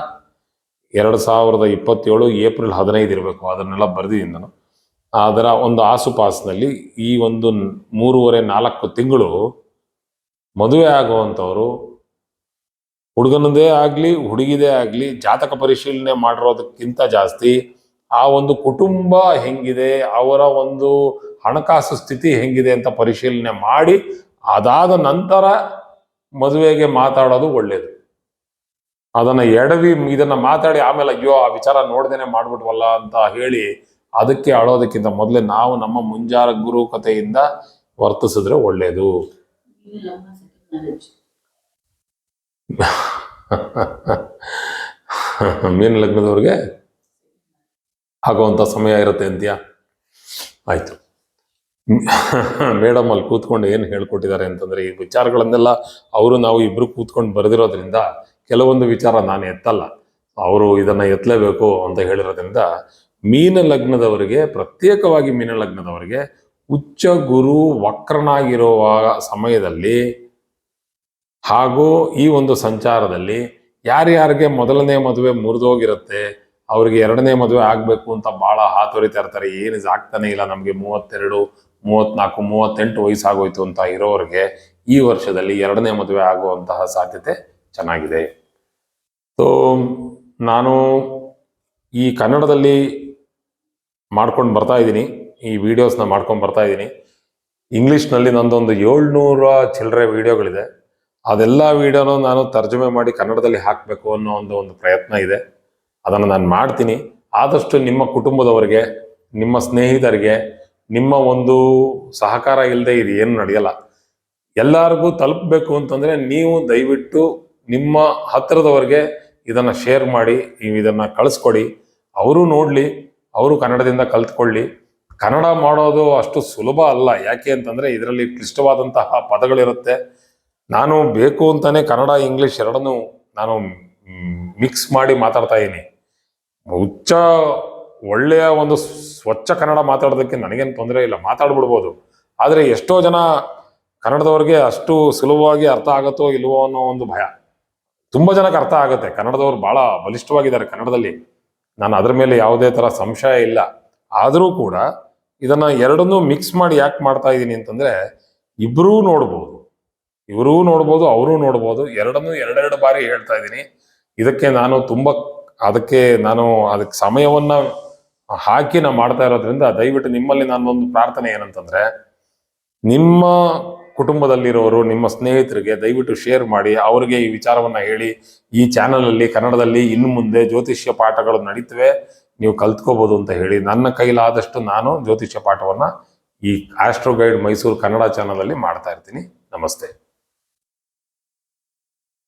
2027 ಏಪ್ರಿಲ್ 15 ಇರಬೇಕು. ಅದನ್ನೆಲ್ಲ ಬರ್ದಿದ್ದೀನಿ ನಾನು. ಅದರ ಒಂದು ಆಸುಪಾಸಿನಲ್ಲಿ ಈ ಒಂದು 3.5-4 ತಿಂಗಳು ಮದುವೆ ಆಗುವಂಥವ್ರು, ಹುಡುಗನದೇ ಆಗ್ಲಿ ಹುಡುಗಿದೇ ಆಗ್ಲಿ, ಜಾತಕ ಪರಿಶೀಲನೆ ಮಾಡಿರೋದಕ್ಕಿಂತ ಜಾಸ್ತಿ ಆ ಒಂದು ಕುಟುಂಬ ಹೆಂಗಿದೆ, ಅವರ ಒಂದು ಹಣಕಾಸು ಸ್ಥಿತಿ ಹೆಂಗಿದೆ ಅಂತ ಪರಿಶೀಲನೆ ಮಾಡಿ ಅದಾದ ನಂತರ ಮದುವೆಗೆ ಮಾತಾಡೋದು ಒಳ್ಳೇದು. ಅದನ್ನ ಇದನ್ನ ಮಾತಾಡಿ ಆಮೇಲೆ ಅಯ್ಯೋ ಆ ವಿಚಾರ ನೋಡ್ದೇನೆ ಮಾಡ್ಬಿಟ್ವಲ್ಲ ಅಂತ ಹೇಳಿ ಅದಕ್ಕೆ ಅಳೋದಕ್ಕಿಂತ ಮೊದಲೇ ನಾವು ನಮ್ಮ ಮುಂಜಾಗ್ರೂಕತೆಯಿಂದ ವರ್ತಿಸಿದ್ರೆ ಒಳ್ಳೇದು. ಮೀನ ಲಗ್ನದವ್ರಿಗೆ ಆಗುವಂತ ಸಮಯ ಇರುತ್ತೆ ಅಂತೀಯ? ಆಯ್ತು. ಮೇಡಮ್ ಅಲ್ಲಿ ಕೂತ್ಕೊಂಡು ಏನು ಹೇಳ್ಕೊಟ್ಟಿದ್ದಾರೆ ಅಂತಂದ್ರೆ ಈ ವಿಚಾರಗಳನ್ನೆಲ್ಲ ನಾವು ಇಬ್ರು ಕೂತ್ಕೊಂಡು ಬರೆದಿರೋದ್ರಿಂದ ಕೆಲವೊಂದು ವಿಚಾರ ನಾನು ಎತ್ತಲ್ಲ, ಅವರು ಇದನ್ನ ಎತ್ತಲೇಬೇಕು ಅಂತ ಹೇಳಿರೋದ್ರಿಂದ ಮೀನ ಲಗ್ನದವರಿಗೆ, ಪ್ರತ್ಯೇಕವಾಗಿ ಮೀನ ಲಗ್ನದವರಿಗೆ ಉಚ್ಚ ಗುರು ವಕ್ರನಾಗಿರುವ ಸಮಯದಲ್ಲಿ ಹಾಗೂ ಈ ಒಂದು ಸಂಚಾರದಲ್ಲಿ ಯಾರ್ಯಾರಿಗೆ ಮೊದಲನೇ ಮದುವೆ ಮುರಿದೋಗಿರುತ್ತೆ, ಅವ್ರಿಗೆ ಎರಡನೇ ಮದುವೆ ಆಗ್ಬೇಕು ಅಂತ ಬಹಳ ಹಾತೊರಿತಾ ಇರ್ತಾರೆ, ಏನು ಆಗ್ತಾನೆ ಇಲ್ಲ ನಮ್ಗೆ 32, 34, 38 ವಯಸ್ಸಾಗೋಯ್ತು ಅಂತ ಇರೋರಿಗೆ ಈ ವರ್ಷದಲ್ಲಿ ಎರಡನೇ ಮದುವೆ ಆಗುವಂತಹ ಸಾಧ್ಯತೆ ಚೆನ್ನಾಗಿದೆ. ಸೊ ನಾನು ಈ ಕನ್ನಡದಲ್ಲಿ ಮಾಡ್ಕೊಂಡು ಬರ್ತಾ ಇದ್ದೀನಿ, ಈ ವಿಡಿಯೋಸ್ನ ಮಾಡ್ಕೊಂಡು ಬರ್ತಾ ಇದ್ದೀನಿ. ಇಂಗ್ಲೀಷ್ನಲ್ಲಿ ನಂದೊಂದು 700 ಚಿಲ್ಲರೆ ವಿಡಿಯೋಗಳಿದೆ. ಅದೆಲ್ಲ ವಿಡಿಯೋನು ನಾನು ತರ್ಜುಮೆ ಮಾಡಿ ಕನ್ನಡದಲ್ಲಿ ಹಾಕಬೇಕು ಅನ್ನೋ ಒಂದು ಪ್ರಯತ್ನ ಇದೆ. ಅದನ್ನು ನಾನು ಮಾಡ್ತೀನಿ. ಆದಷ್ಟು ನಿಮ್ಮ ಕುಟುಂಬದವರಿಗೆ, ನಿಮ್ಮ ಸ್ನೇಹಿತರಿಗೆ ನಿಮ್ಮ ಒಂದು ಸಹಕಾರ ಇಲ್ಲದೆ ಇದು ಏನು ನಡೆಯಲ್ಲ. ಎಲ್ಲರಿಗೂ ತಲುಪಬೇಕು ಅಂತಂದ್ರೆ ನೀವು ದಯವಿಟ್ಟು ನಿಮ್ಮ ಹತ್ತಿರದವರೆಗೆ ಇದನ್ನ ಶೇರ್ ಮಾಡಿ, ನೀವು ಇದನ್ನ ಕಳಿಸ್ಕೊಡಿ, ಅವರು ನೋಡ್ಲಿ, ಅವರು ಕನ್ನಡದಿಂದ ಕಲ್ತ್ಕೊಳ್ಳಿ. ಕನ್ನಡ ಮಾಡೋದು ಅಷ್ಟು ಸುಲಭ ಅಲ್ಲ. ಯಾಕೆ ಅಂತಂದ್ರೆ ಇದರಲ್ಲಿ ಕ್ಲಿಷ್ಟವಾದಂತಹ ಪದಗಳಿರುತ್ತೆ. ನಾನು ಬೇಕು ಅಂತಾನೆ ಕನ್ನಡ ಇಂಗ್ಲಿಷ್ ಎರಡನ್ನೂ ನಾನು ಮಿಕ್ಸ್ ಮಾಡಿ ಮಾತಾಡ್ತಾ ಇದ್ದೀನಿ. ಒಳ್ಳೆಯ ಒಂದು ಸ್ವಚ್ಛ ಕನ್ನಡ ಮಾತಾಡೋದಕ್ಕೆ ನನಗೇನು ತೊಂದರೆ ಇಲ್ಲ, ಮಾತಾಡ್ಬಿಡ್ಬೋದು. ಆದರೆ ಎಷ್ಟೋ ಜನ ಕನ್ನಡದವ್ರಿಗೆ ಅಷ್ಟು ಸುಲಭವಾಗಿ ಅರ್ಥ ಆಗತ್ತೋ ಇಲ್ವೋ ಅನ್ನೋ ಒಂದು ಭಯ. ತುಂಬ ಜನಕ್ಕೆ ಅರ್ಥ ಆಗುತ್ತೆ, ಕನ್ನಡದವ್ರು ಬಹಳ ಬಲಿಷ್ಠವಾಗಿದ್ದಾರೆ ಕನ್ನಡದಲ್ಲಿ, ನಾನು ಅದ್ರ ಮೇಲೆ ಯಾವುದೇ ಥರ ಸಂಶಯ ಇಲ್ಲ. ಆದರೂ ಕೂಡ ಇದನ್ನ ಎರಡನ್ನೂ ಮಿಕ್ಸ್ ಮಾಡಿ ಯಾಕೆ ಮಾಡ್ತಾ ಇದ್ದೀನಿ ಅಂತಂದ್ರೆ, ಇಬ್ಬರೂ ನೋಡ್ಬೋದು, ಇವರೂ ನೋಡ್ಬೋದು, ಅವರೂ ನೋಡ್ಬೋದು. ಎರಡನ್ನೂ ಎರಡೆರಡು ಬಾರಿ ಹೇಳ್ತಾ ಇದ್ದೀನಿ. ಇದಕ್ಕೆ ನಾನು ಅದಕ್ಕೆ ಸಮಯವನ್ನ ಹಾಕಿ ನಾನು ಮಾಡ್ತಾ ಇರೋದ್ರಿಂದ ದಯವಿಟ್ಟು ನಿಮ್ಮಲ್ಲಿ ನಾನೊಂದು ಪ್ರಾರ್ಥನೆ ಏನಂತಂದ್ರೆ, ನಿಮ್ಮ ಕುಟುಂಬದಲ್ಲಿರೋರು, ನಿಮ್ಮ ಸ್ನೇಹಿತರಿಗೆ ದಯವಿಟ್ಟು ಶೇರ್ ಮಾಡಿ, ಅವರಿಗೆ ಈ ವಿಚಾರವನ್ನ ಹೇಳಿ. ಈ ಚಾನಲ್ ಅಲ್ಲಿ ಕನ್ನಡದಲ್ಲಿ ಇನ್ನು ಮುಂದೆ ಜ್ಯೋತಿಷ್ಯ ಪಾಠಗಳು ನಡೀತವೆ, ನೀವು ಕಲ್ತ್ಕೋಬಹುದು ಅಂತ ಹೇಳಿ ನನ್ನ ಕೈಲಾದಷ್ಟು ನಾನು ಜ್ಯೋತಿಷ್ಯ ಪಾಠವನ್ನ ಈ astro guide Mysuru Kannada channel ಅಲ್ಲಿ ಮಾಡ್ತಾ ಇರ್ತೀನಿ. ನಮಸ್ತೆ.